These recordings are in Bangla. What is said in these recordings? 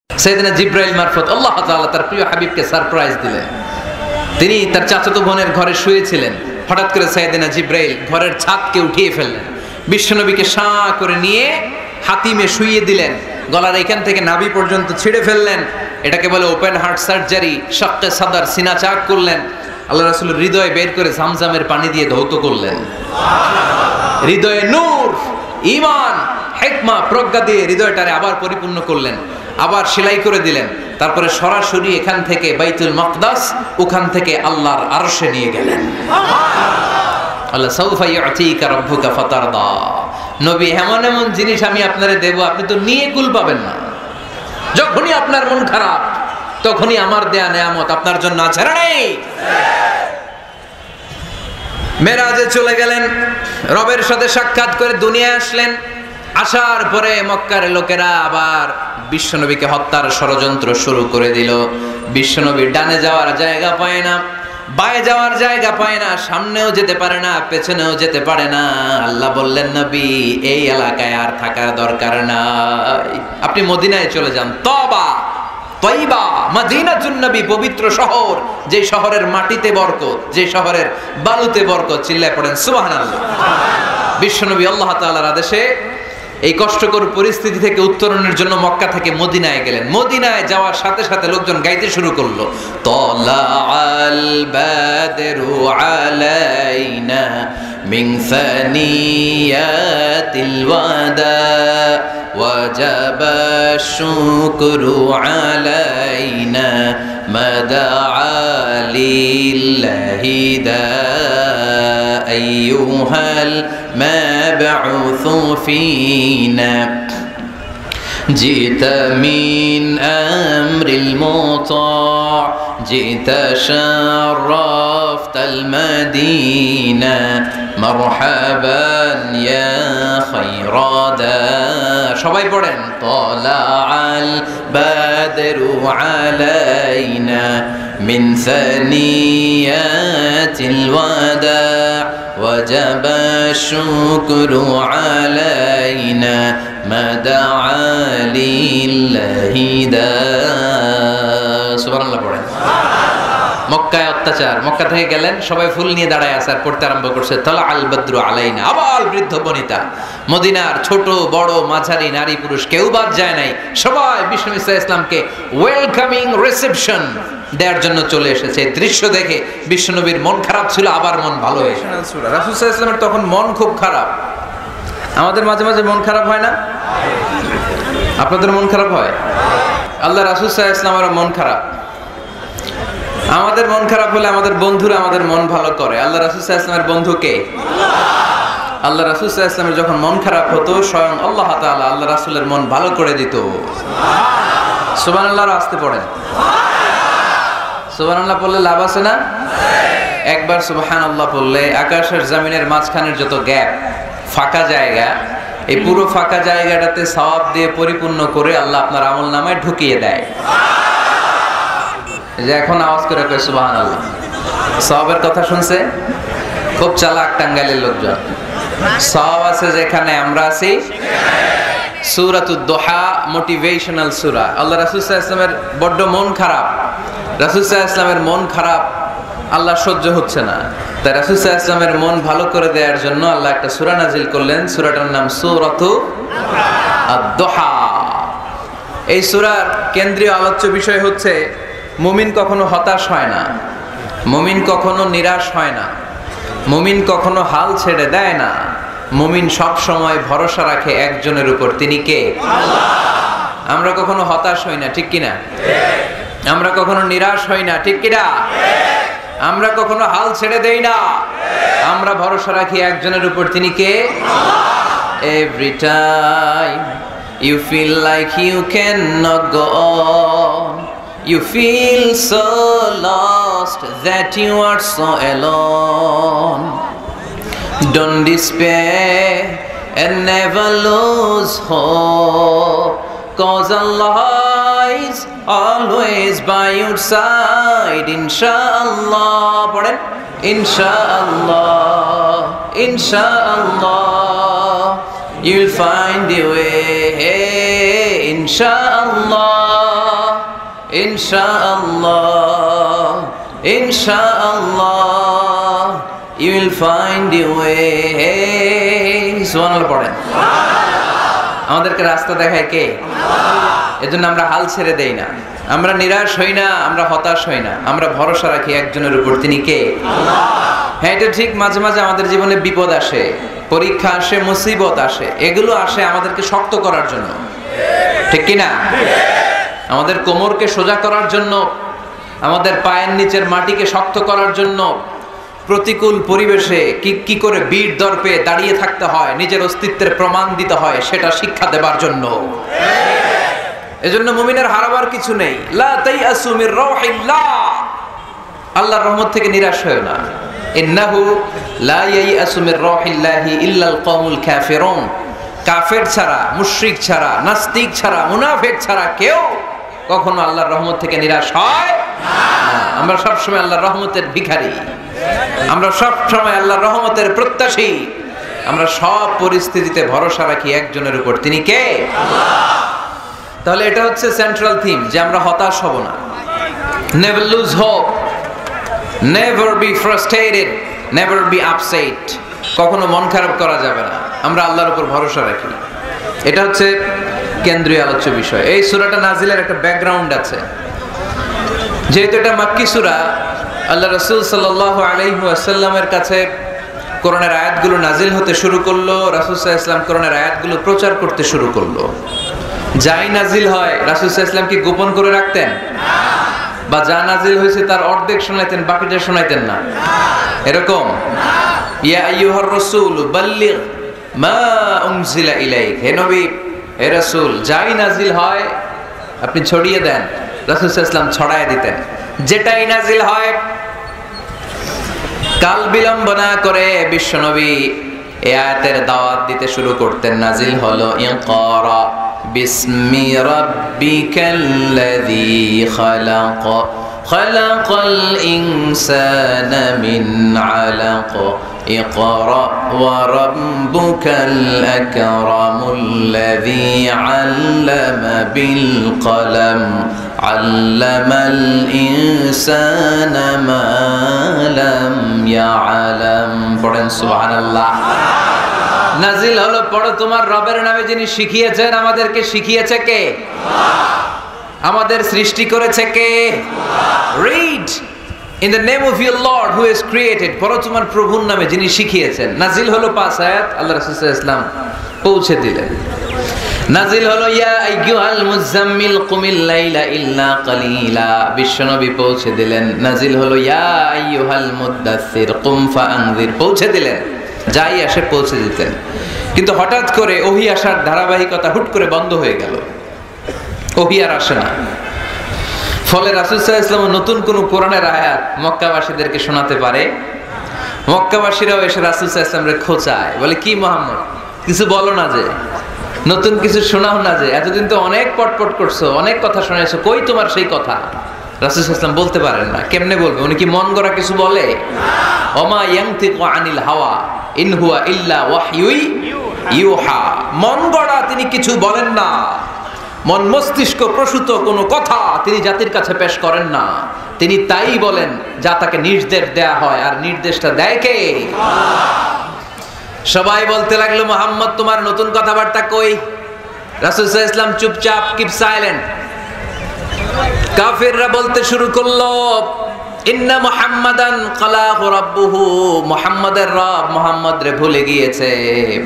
সাইয়েদনা জিব্রাইল মারফত আল্লাহ তাআলা তার প্রিয় হাবিবকে সারপ্রাইজ দিলেন। তিনি তার চাচাতো বোনের ঘরে শুয়েছিলেন, হঠাৎ করে সাইয়েদনা জিব্রাইল ঘরের ছাদকে উঠিয়ে ফেললেন, বিশ্বনবীকে শাঁ করে নিয়ে হাতিমে শুইয়ে দিলেন, গলার এখান থেকে নাভি পর্যন্ত ছিঁড়ে ফেললেন। এটাকে বলে ওপেন হার্ট সার্জারি, শাক্কে সাদার, সিনা চাক করলেন। আল্লাহ রাসূলের হৃদয় বের করে জামজামের পানি দিয়ে ধৌত করলেন। হৃদয়ে নূর, ঈমান, হিকমা, প্রজ্ঞা দিয়ে হৃদয়টারে আবার পরিপূর্ণ করলেন, আবার সেলাই করে দিলেন। তারপরে সরাসরি এখান থেকে বাইতুল মাকদাস, ওখান থেকে আল্লাহর আরশে নিয়ে গেলেন। আল্লাহ সাউফা ইউতিকা রাব্বুকা ফাতারদা, নবী এমন এমন জিনিস আমি আপনারে দেব, আপনি তো নিয়ে কুল পাবেন না। যখনই আপনার মন খারাপ, তখনই আমার দেয়া নেয়ামত আপনার জন্য আছে না নেই? মেরাজে চলে গেলেন, রবের সাথে সাক্ষাৎ করে দুনিয়ায় আসলেন। আসার পরে মক্কার লোকেরা আবার বিশ্বনবীকে হত্যার ষড়যন্ত্র শুরু করে দিল। বিশ্বনবী ডানে যাওয়ার জায়গা পায় না, বায়ে যাওয়ার জায়গা পায় না, সামনেও যেতে পারে না, পেছনেও যেতে পারে না। আল্লাহ বললেন, নবী এই এলাকায় আর থাকার দরকার নাই, আপনি মদিনায় চলে যান। তবা তয়বা মদিনাতুন নবী, পবিত্র শহর, যে শহরের মাটিতে বরকত, যে শহরের বালুতে বরকত। চিল্লায় পড়েন সুবহানাল্লাহ। বিশ্বনবী আল্লাহ তাআলার আদেশে এই কষ্টকর পরিস্থিতি থেকে উত্তরণের জন্য মক্কা থেকে মদিনায় গেলেন। মদিনায় যাওয়ার সাথে সাথে লোকজন গাইতে শুরু করলো, তালাআল বাদরু আলাইনা মিন সানিয়াতিল ওয়াদা ওয়াজাবা শুকরু আলাইনা মাদাআ লিল্লাহি দা আইয়ুহাল مبعوث فينا جئت من أمر المطاع جئت شرفت المدينة مرحبا يا خير دار সবাই পড়েন طلع البدر علينا من ثنيات الوداع وجب الشكر علينا ما دعا لله داع সুবহানাল্লাহ পড়েন। মক্কায় অত্যাচার, মক্কা থেকে গেলেন, সবাই ফুল নিয়ে দাঁড়ায় আছে আর পড়তে আরম্ভ করছে, তালা আল বদ্রু আলাইনা। আবার বৃদ্ধ বনিতা, মদিনার ছোট বড় মাঝারি নারী পুরুষ কেউ বাদ যায় নাই, সবাই বিশ্বনবী সাল্লাল্লাহু আলাইহি ওয়াসাল্লামকে ওয়েলকামিং রিসেপশন দেওয়ার জন্য চলে এসেছে। দৃশ্য দেখে বিশ্বনবীর মন খারাপ ছিল, আবার মন ভালো হয়েছে। রাসূল সাল্লাল্লাহু আলাইহি ওয়াসাল্লামের তখন মন খুব খারাপ। আমাদের মাঝে মাঝে মন খারাপ হয় না? আপনাদের মন খারাপ হয়? আল্লাহ রাসূল সাল্লাল্লাহু আলাইহি ওয়াসাল্লামের মন খারাপ। আমাদের মন খারাপ হলে আমাদের বন্ধুরা আমাদের মন ভালো করে। আল্লাহ রাসূল সাল্লাল্লাহু আলাইহি ওয়াসাল্লামের বন্ধু কে? আল্লাহ রাসূল সাল্লাল্লাহু আলাইহি ওয়াসাল্লামের যখন মন খারাপ হতো, স্বয়ং আল্লাহ তাআলা আল্লাহ রাসূলের মন ভালো করে দিত। সুবহানাল্লাহ, আসতে পড়েন। সুবহানাল্লাহ পড়লে লাভ আছে না? একবার সুবহানাল্লাহ পড়লে আকাশের জমিনের মাঝখানের যত গ্যাপ, ফাঁকা জায়গা, এই পুরো ফাঁকা জায়গাটাতে সওয়াব দিয়ে পরিপূর্ণ করে আল্লাহ আপনার আমলনামায় ঢুকিয়ে দেয়। যে এখন আওয়াজ করে কয় সুবহানাল্লাহ, সওয়াবের কথা শুনছে? খুব চালাক টাঙ্গাইলের লোকজন। সওয়াব আছে যেখানে, আমরা আছি সূরাতুদ দুহা, মোটিভেশনাল সূরা। আল্লাহ রাসূল সাল্লাল্লাহু আলাইহি ওয়াসাল্লামের বড্ড মন খারাপ। রাসূল সাল্লাল্লাহু আলাইহি ওয়াসাল্লামের মন খারাপ আল্লাহ সহ্য হচ্ছে না, তাই রাসূল সাল্লাল্লাহু আলাইহি ওয়াসাল্লামের মন ভালো করে দেওয়ার জন্য আল্লাহ একটা সূরা নাজিল করলেন। সূরাটার নাম সূরাতুদ দুহা। এই সূরার কেন্দ্রীয় আলোচ্য বিষয় হচ্ছে, মুমিন কখনো হতাশ হয় না, মুমিন কখনো নিরাশ হয় না, মুমিন কখনো হাল ছেড়ে দেয় না। মুমিন সব সময় ভরসা রাখে একজনের উপর, তিনি কে? আল্লাহ। আমরা কখনো হতাশ হই না, ঠিক কিনা? আমরা কখনো নিরাশ হই না, ঠিক কিনা? আমরা কখনো হাল ছেড়ে দেই না, আমরা ভরসা রাখি একজনের উপর, তিনি কে? আল্লাহ। Every time you feel like you cannot go on, you feel so lost that you are so alone. Don't despair and never lose hope, 'cause Allah is always by your side. Inshallah, পড়েন, Inshallah, Inshallah, you'll find your way. Inshallah. ইনশাআল্লাহ ইনশাআল্লাহ you will find your way সুবহানাল্লাহ পড়েন। আমাদেরকে রাস্তা দেখায় কে? এজন্য আমরা হাল ছেড়ে দেই না, আমরা নিরাশ হই না, আমরা হতাশ হই না, আমরা ভরসা রাখি একজনের উপর, তিনি কে? হ্যাঁ, এটা ঠিক। মাঝে মাঝে আমাদের জীবনে বিপদ আসে, পরীক্ষা আসে, মুসিবত আসে, এগুলো আসে আমাদেরকে শক্ত করার জন্য, ঠিক কি না? আমাদের কোমরকে সোজা করার জন্য, আমাদের পায়ের নিচের মাটিকে শক্ত করার জন্য, প্রতিকূল পরিবেশে কি করে বীর দর্পে দাঁড়িয়ে থাকতে হয়, নিজের অস্তিত্বের প্রমাণ দিতে হয়, সেটা শিক্ষা দেবার জন্য। এজন্য মুমিনের হারাবার কিছু নেই। লা তাইয়াসু মির রাউহিল্লাহ, আল্লাহর রহমত থেকে নিরাশ হয়ো না। ইন্নাহু লা ইয়াইয়াসু মির রাউহিল্লাহি ইল্লাল কওমুল কাফিরুন, কাফের ছাড়া, মুশরিক ছাড়া, নাস্তিক ছাড়া, মুনাফিক ছাড়া কেউ কখনো আল্লাহর রহমত থেকে নিরাশ হয় না। আমরা সব সময় আল্লাহর রহমতের ভিখারি, আমরা সব সময় আল্লাহর রহমতের প্রত্যাশী, আমরা সব পরিস্থিতিতে ভরসা রাখি একজনের উপর, তিনি কে? আল্লাহ। তাহলে এটা হচ্ছে সেন্ট্রাল থিম, যে আমরা হতাশ হব না। Never lose hope, never be frustrated, never be upset, কখনো মন খারাপ করা যাবে না, আমরা আল্লাহর উপর ভরসা রাখি। এটা হচ্ছে কেন্দ্রীয় আলোচ্য বিষয়। এই সূরাটা নাজিলের একটা ব্যাকগ্রাউন্ড আছে। যেহেতু এটা মাক্কি সূরা, আল্লাহ রাসূল সাল্লাল্লাহু আলাইহি ওয়াসাল্লামের কাছে কোরআনের আয়াতগুলো নাজিল হতে শুরু করলো, রাসূল সাল্লাল্লাহু আলাইহি ওয়াসাল্লাম কোরআনের আয়াতগুলো প্রচার করতে শুরু করলো। যাই নাজিল হয় রাসূল সাল্লাল্লাহু আলাইহি ওয়াসাল্লাম কি গোপন করে রাখতেন? বা যা নাজিল হয়েছে তার অর্ধেক শোনাইতেন, বাকিটা শোনাইতেন না? এরকম ইয়া আইয়ুহার রাসূল বাল্লিগ মা উনজিলা ইলাইক, হে নবী, হে রাসূল, যাই নাজিল হয় আপনি ছড়িয়ে দেন। রাসূল সাল্লাল্লাহু আলাইহি ওয়াসাল্লাম ছড়ায় দিতেন, যেটাই নাজিল হয়। কাল বিলম্ব না করে বিশ্বনবী এই আয়াতের দাওয়াত দিতে শুরু করতেন। নাজিল হলো ইকরা বিসমি রাব্বিকাল্লাযী খালাক, খালাকাল ইনসানা মিন আলাক, ইকরা ওয়া রাব্বুকাল আকরামুল্লাযী আল্লামা বিল কলম, আল্লামাল ইনসানা মা লাম ইয়ালাম। পড়েন সুবহানাল্লাহ। নাজিল হলো, পড়ো তোমার রবের নামে যিনি শিখিয়েছেন। আমাদেরকে শিখিয়েছে কে? আল্লাহ। আমাদের সৃষ্টি করেছে কে? Allah. Read in the name of your lord who has created, পড়ো তোমার প্রভুর নামে যিনি শিখিয়েছেন। নাজিল হলো 5 আয়াত, আল্লাহ রাসূল সাল্লাল্লাহু আলাইহি ওয়াসাল্লাম পৌঁছে দিলেন। নাজিল হলো ইয়া আইয়ুহাল মুযাম্মিল কুমিল লাইলা ইল্লা কালিলা, বিশ্বনবী পৌঁছে দিলেন। নাজিল হলো ইয়া আইয়ুহাল মুদ্দাসসির কুম ফাআনযির, পৌঁছে দিলেন। যাই আসে পৌঁছে দিতেন। কিন্তু হঠাৎ করে ওহী আসার ধারাবাহিকতা হুট করে বন্ধ হয়ে গেল, ওহী আর আসে না। ফলে রাসূল সাল্লাল্লাহু আলাইহি ওয়াসাল্লাম নতুন কোন কোরআনের আয়াত মক্কাবাসীদেরকে শোনাতে পারে। মক্কাবাসীরাও এসে রাসূল সাল্লাল্লাহু আলাইহি ওয়াসাল্লামকে খোঁচায়, বলে কি মুহাম্মদ, কিছু বলো না, যে নতুন কিছু শোনাও না, যে এতদিন তো অনেক পটপট করছো, অনেক কথা শোনাইছো, কই তোমার সেই কথা? রাসূল সাল্লাল্লাহু আলাইহি ওয়াসাল্লাম বলতে পারেন না। কেমনে বলবে? উনি কি মন গড়া কিছু বলে? ওমা ইয়ানতিকু আনিল হাওয়া ইন হুয়া ইল্লা ওয়াহয়ুই ইউহা, মন গড়া তিনি কিছু বলেন না, মন মস্তিষ্ক প্রসূত কোনো কথা তিনি জাতির কাছে পেশ করেন না। তিনি তাই বলেন যা তাকে নির্দেশ দেয়া হয়, আর নির্দেশটা দেয় কে? আল্লাহ। সবাই বলতে লাগলো, মুহাম্মদ তোমার নতুন কথাবার্তা কই? রাসূল সাল্লাল্লাহু আলাইহি ওয়াসাল্লাম চুপচাপ, কিপ সাইলেন্ট। কাফিররা বলতে শুরু করলো, ইন্না মুহাম্মাদান কালাহু রাব্বুহু, মুহাম্মাদের রব মুহাম্মদ রে ভুলে গিয়েছে,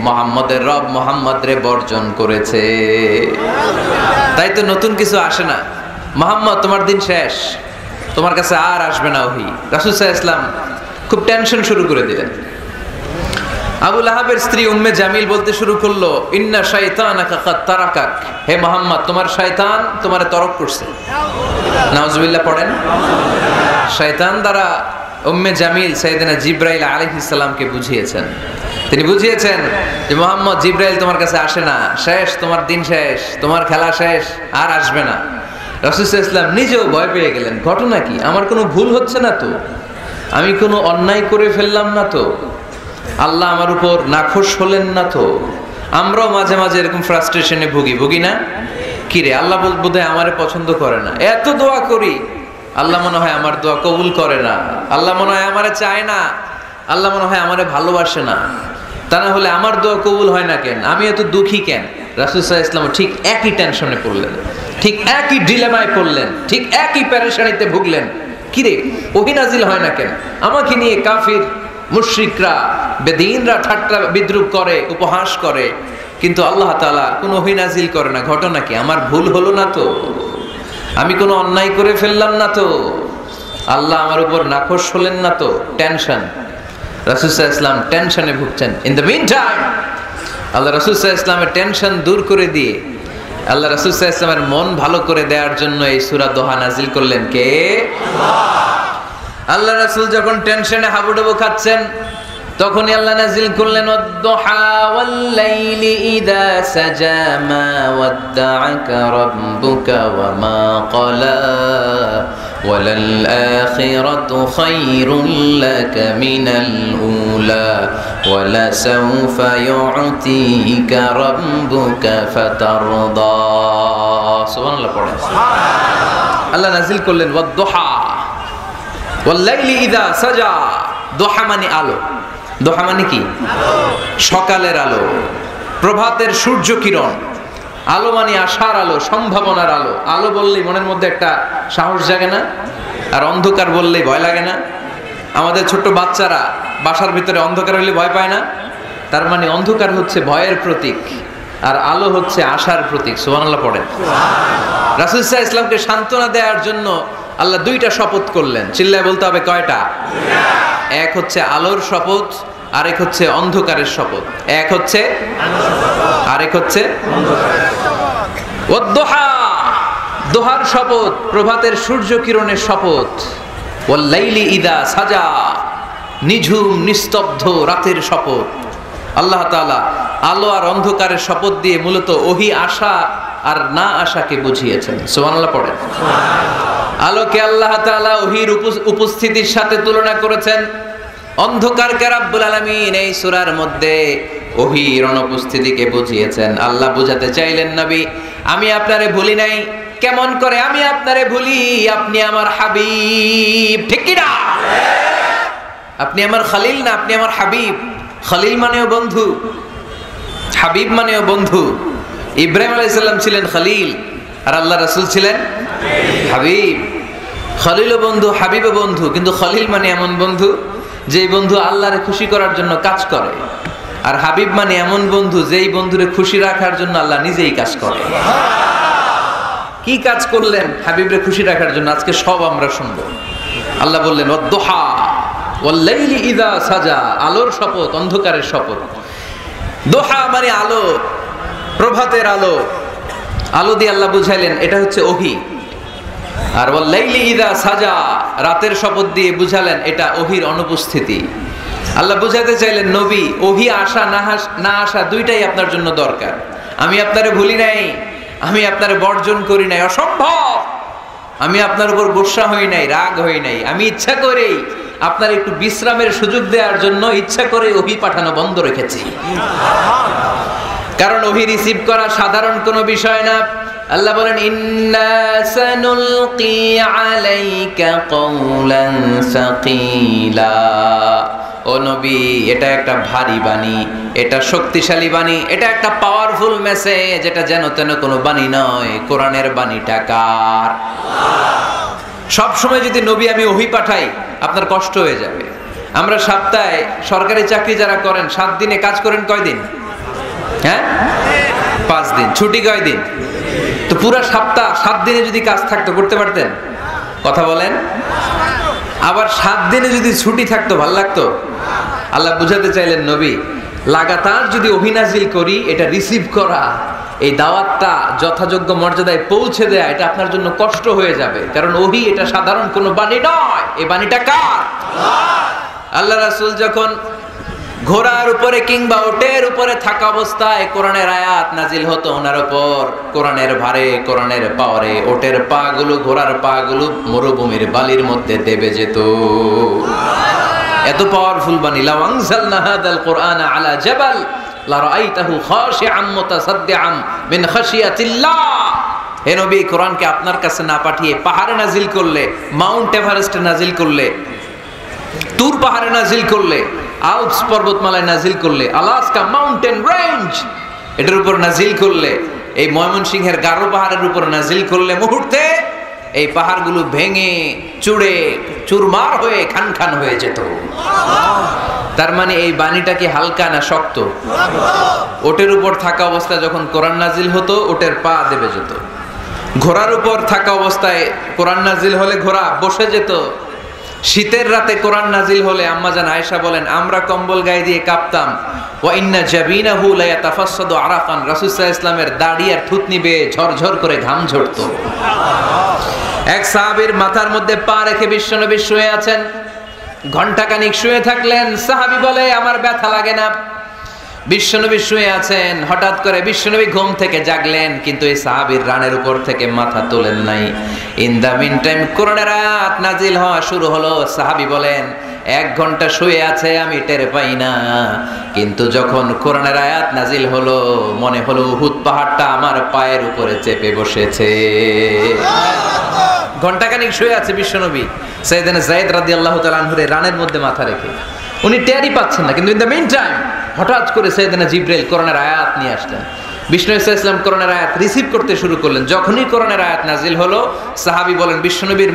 মুহাম্মাদের রব মুহাম্মদ রে বর্জন করেছে। তাই তো নতুন কিছু আসে না। মুহাম্মদ তোমার দিন শেষ, তোমার কাছে আর আসবে না ওহী। রাসূল সাল্লাল্লাহু আলাইহি ওয়াসাল্লাম খুব টেনশন শুরু করে দিলেন। আবু লাহাবের স্ত্রী উম্মে জামিল বলতে শুরু করলো, ইন্না শাইতানাকা কাদ তারাকাক, হে মুহাম্মদ তোমার শয়তান তোমারে তরক করছে। নাউজুবিল্লাহ পড়েন। শয়তান দ্বারা উম্মে জামিল সাইয়েদনা জিবরাইল আলাইহিস সালামকে বুঝিয়েছেন। তিনি বুঝিয়েছেন যে মুহাম্মদ, জিবরাইল তোমার কাছে আসে না, শেষ, তোমার দিন শেষ, তোমার খেলা শেষ, আর আসবে না। রাসূল সাল্লাল্লাহু আলাইহি ওয়াসাল্লাম নিজেও ভয় পেয়ে গেলেন। ঘটনা কি? আমার কোনো ভুল হচ্ছে না তো? আমি কোনো অন্যায় করে ফেললাম না তো? আল্লাহ আমার উপর নাখোশ হলেন না তো? আমরাও মাঝে মাঝে এরকম ফ্রাস্ট্রেশনে ভুগি না? কিরে আল্লাহ বোধহয় আমারে পছন্দ করে না, এত দোয়া করি আল্লাহ মনে হয় আমার দোয়া কবুল করে না, আল্লাহ মনে হয় আমারে চায় না, আল্লাহ মনে হয় আমারে ভালোবাসে না, তা না হলে আমার দোয়া কবুল হয় না কেন, আমি এত দুঃখী কেন? রাসূল সাল্লাল্লাহু আলাইহি ওয়াসাল্লাম ঠিক একই টেনশনে পড়লেন, ঠিক একই ডিলেমায় পড়লেন, ঠিক একই পেরেশানিতে ভুগলেন। কিরে ওহী নাজিল হয় না কেন? আমাকে নিয়ে কাফির মুশরিকরা বেদিনরা ঠাট্টা বিদ্রুপ করে, উপহাস করে, কিন্তু আল্লাহ তাআলা কোনো ওহী নাজিল করে না। ঘটনা কি? আমার ভুল হলো না তো? আমি কোনো অন্যায় করে ফেললাম না তো? আল্লাহ আমার উপর নাখোশ হলেন না তো? টেনশন। রাসূল সাল্লাল্লাহু আলাইহি ওয়াসাল্লাম টেনশনে ভুগছেন। ইন দ্য মিন টাইম আল্লাহ রাসূল সাল্লাল্লাহু আলাইহি ওয়াসাল্লামের টেনশন দূর করে দিয়ে আল্লাহ রাসূল সাল্লাল্লাহু আলাইহি ওয়াসাল্লামের মন ভালো করে দেওয়ার জন্য এই সূরা দোহা নাজিল করলেন কে? আল্লাহ রাসূল যখন টেনশনে হাবুডুবু খাচ্ছেন তখনই আল্লাহ নাজিল করলেন ওয়াদ-দুহা ওয়াল-লাইলি ইযা সাজা মা ওয়াদ্দা'আকা রাব্বুকা ওয়া মা ক্বালা ওয়ালাল-আখিরাতু খায়রুল লাকা মিনাল উলা ওয়ালাসাওফা ইউ'তিকা রাব্বুকা ফাতারদা। সুবহানাল্লাহ পড়েন। আল্লাহ নাজিল করলেন ওয়াদ-দুহা ওয়াল-লাইলি ইযা সাজা। দোহা মানে আলো। দোহা মানে কি? সকালের আলো, প্রভাতের সূর্য কিরণ। আলো মানে আশার আলো, সম্ভাবনার আলো। আলো বললেই মনের মধ্যে একটা সাহস জাগে না? আর অন্ধকার বললেই ভয় লাগে না? আমাদের ছোট্ট বাচ্চারা বাসার ভিতরে অন্ধকার হলে ভয় পায় না? তার মানে অন্ধকার হচ্ছে ভয়ের প্রতীক আর আলো হচ্ছে আশার প্রতীক। সুবহানাল্লাহ পড়েন। রাসূল সাল্লাল্লাহু আলাইহি ওয়াসাল্লামকে সান্ত্বনা দেওয়ার জন্য আল্লাহ দুইটা শপথ করলেন। চিল্লায় বলতে হবে কয়টা? এক হচ্ছে আলোর শপথ, আরেক হচ্ছে অন্ধকারের শপথ। এক হচ্ছে আরেক হচ্ছে ওয়াদ-দুহা, দোহার শপথ, প্রভাতের সূর্য কিরণের শপথ। ওয়াল-লাইলি ইযা সাজা, নিঝুম নিস্তব্ধ রাতের শপথ। আল্লাহ তাআলা আলো আর অন্ধকারের শপথ দিয়ে মূলত ওহী আশা আর না আশাকে বুঝিয়েছেন। সুবহানাল্লাহ পড়েন। আলোকে আল্লাহ তাআলা ওহীর উপস্থিতির সাথে তুলনা করেছেন। অন্ধকারকে রাব্বুল আলামিন এই সূরার মধ্যে ওহীর অনুপস্থিতিকে বুঝিয়েছেন। আল্লাহ বুঝাতে চাইলেন নবী আমি আপনারে ভুলি নাই। কেমন করে আমি আপনারে ভুলি? আপনি আমার হাবিব, ঠিক কি না? আপনি আমার খলিল না, আপনি আমার হাবিব। খলিল মানেও বন্ধু, হাবিব মানেও বন্ধু। ইব্রাহিম আলাইহিস সালাম ছিলেন খলিল আর আল্লাহ রাসূল ছিলেন হাবিব। খলিলও বন্ধু, হাবিবও বন্ধু, কিন্তু খলিল মানে এমন বন্ধু যেই বন্ধু আল্লাহরে খুশি করার জন্য কাজ করে, আর হাবিব মানে এমন বন্ধু যেই বন্ধুরে খুশি রাখার জন্য আল্লাহ নিজেই কাজ করে। কি কাজ করলেন হাবিবরে খুশি রাখার জন্য? আজকে সব আমরা শুনবো। আল্লাহ বললেন ওয়াদ-দুহা ওয়াল-লাইলি ইযা সাজা, আলোর শপথ, অন্ধকারের শপথ। দোহা মানে আলো, প্রভাতের আলো। আলো দিয়ে আল্লাহ বুঝাইলেন এটা হচ্ছে ওহী। আর ওয়াল-লাইলি ইযা সাজা, রাতের শপথ দিয়ে বুঝালেন এটা ওহীর অনুপস্থিতি। আল্লাহ বুঝাতে চাইলেন নবী ওহী আসা না আসা দুইটাই আপনার জন্য দরকার। আমি আপনারে ভুলি নাই, আমি আপনারে বর্জন করি নাই, অসম্ভব। আমি আপনার উপর গোসা হই নাই, রাগ হই নাই। আমি ইচ্ছা করেই আপনার একটু বিশ্রামের সুযোগ দেওয়ার জন্য ইচ্ছা করে ওহী পাঠানো বন্ধ রেখেছি। কারণ ওহী রিসিভ করা সাধারণ কোনো বিষয় না। আল্লাহ বলেন ইন্না সানুলকি আলাইকা কওলান সাকিলা। ও নবী এটা একটা ভারী বাণী, এটা শক্তিশালী বাণী, এটা একটা পাওয়ারফুল মেসেজ। এটা যেন তেন কোনো বাণী নয়। কোরআনের বাণীটা কার? সব সময় যদি নবী আমি ওহী পাঠাই আপনার কষ্ট হয়ে যাবে। আমরা সপ্তাহে সরকারি চাকরি যারা করেন 7 দিনে কাজ করেন কয়দিন? হ্যাঁ 5 দিন। ছুটি কয়দিন? তো পুরা সপ্তাহ 7 দিনে যদি কাজ থাকতো করতে পারতেন? কথা বলেন। আবার 7 দিনে যদি ছুটি থাকতো ভাল লাগতো? আল্লাহ বুঝাতে চাইলেন নবী লাগাতার যদি ওহী নাজিল করি এটা রিসিভ করা, এই দাওয়াতটা যথাযোগ্য মর্যাদায় পৌঁছে দেয়া এটা আপনার জন্য কষ্ট হয়ে যাবে। কারণ ওহী এটা সাধারণ কোনো বাণী নয়। এই বাণীটা কার? আল্লাহ রাসূল যখন ঘোড়ার উপরে কিংবা ওটের উপরে থাকা অবস্থায় কোরআনের আয়াত নাজিল হতো ওনার উপর, কোরআনের ভারে, কোরআনের পাওয়ারে ওটের পা গুলো, ঘোড়ার পা গুলো মরুভূমির বালির মধ্যে দেবে যেত। এত পাওয়ারফুল বাণী। লাউ আনজালনা হাদাল কুরআনা আলা জাবাল লা রাআইতাহু খাশিআম মুতাসাদ্দিআম মিন খাশিয়াতিল্লাহ। হে নবী, কোরআনকে আপনার কাছে না পাঠিয়ে পাহাড়ে নাজিল করলে, মাউন্ট এভারেস্টে নাজিল করলে, তুর পাহাড়ে নাজিল করলে, আল্পস পর্বতমালায় নাজিল করলে, আলাস্কা মাউন্টেন রেঞ্জ এটার উপর নাজিল করলে, এই ময়মনসিংহের গারো পাহাড়ের উপর নাজিল করলে, মুহূর্তে এই পাহাড়গুলো ভেঙে চুড়ে চুরমার হয়ে খান খান হয়ে যেত। তার মানে এই বাণীটা কি হালকা না শক্ত? ওটের উপর থাকা অবস্থায় যখন কোরআন নাজিল হতো, ওটের পা দেবে যেত। ঘোড়ার উপর থাকা অবস্থায় কোরআন নাজিল হলে ঘোড়া বসে যেত। শীতের রাতে কোরআন নাজিল হলে আম্মাজান আয়েশা বলেন, আমরা কম্বল গায়ে দিয়ে কাঁপতাম। ওয়া ইন্না জাবিনাহু লা ইয়াতাফাসসাদু আরাকান, রাসূল সাল্লাল্লাহু আলাইহি ওয়াসাল্লামের দাড়ি আর থুতনি বেয়ে ঝরঝর করে ঘাম ঝরতো। এক সাহাবীর মাথার মধ্যে পা রেখে বিশ্বনবী শুয়ে আছেন, ঘন্টাখানিক শুয়ে থাকলেন। সাহাবী বলে, আমার ব্যথা লাগে না। বিশ্বনবী শুয়ে আছেন, হঠাৎ করে বিশ্বনবী ঘুম থেকে জাগলেন, কিন্তু এই সাহাবীর রানের উপর থেকে মাথা তোলেন নাই। ইন দা মিন টাইম কোরআনের আয়াত নাজিল হওয়া শুরু হলো। সাহাবী বলেন, 1 ঘন্টা শুয়ে আছে আমি টের পাই না, কিন্তু যখন কোরআনের আয়াত নাজিল হলো মনে হলো উহুদ পাহাড়টা আমার পায়ের উপরে চেপে বসেছে। ঘন্টাখানিক শুয়ে আছে বিশ্বনবী সাইয়েদনা যায়েদ রাদিয়াল্লাহু তাআলা আনহুর রানের মধ্যে মাথা রেখে। উনি টেরই পাচ্ছেন না, কিন্তু ইন দ্য মিন টাইম হঠাৎ করে সাইয়েদনা জিবরাইল কোরআনের আয়াত নিয়ে আসলেন। বিষ্ণু সাল্লাল্লাহু আলাইহি ওয়াসাল্লাম কোরআনের আয়াত রিসিভ করতে শুরু করলেন। যখনই কোরআনের আয়াত নাজিল হলো, সাহাবী বলেন, বিশ্বনবীর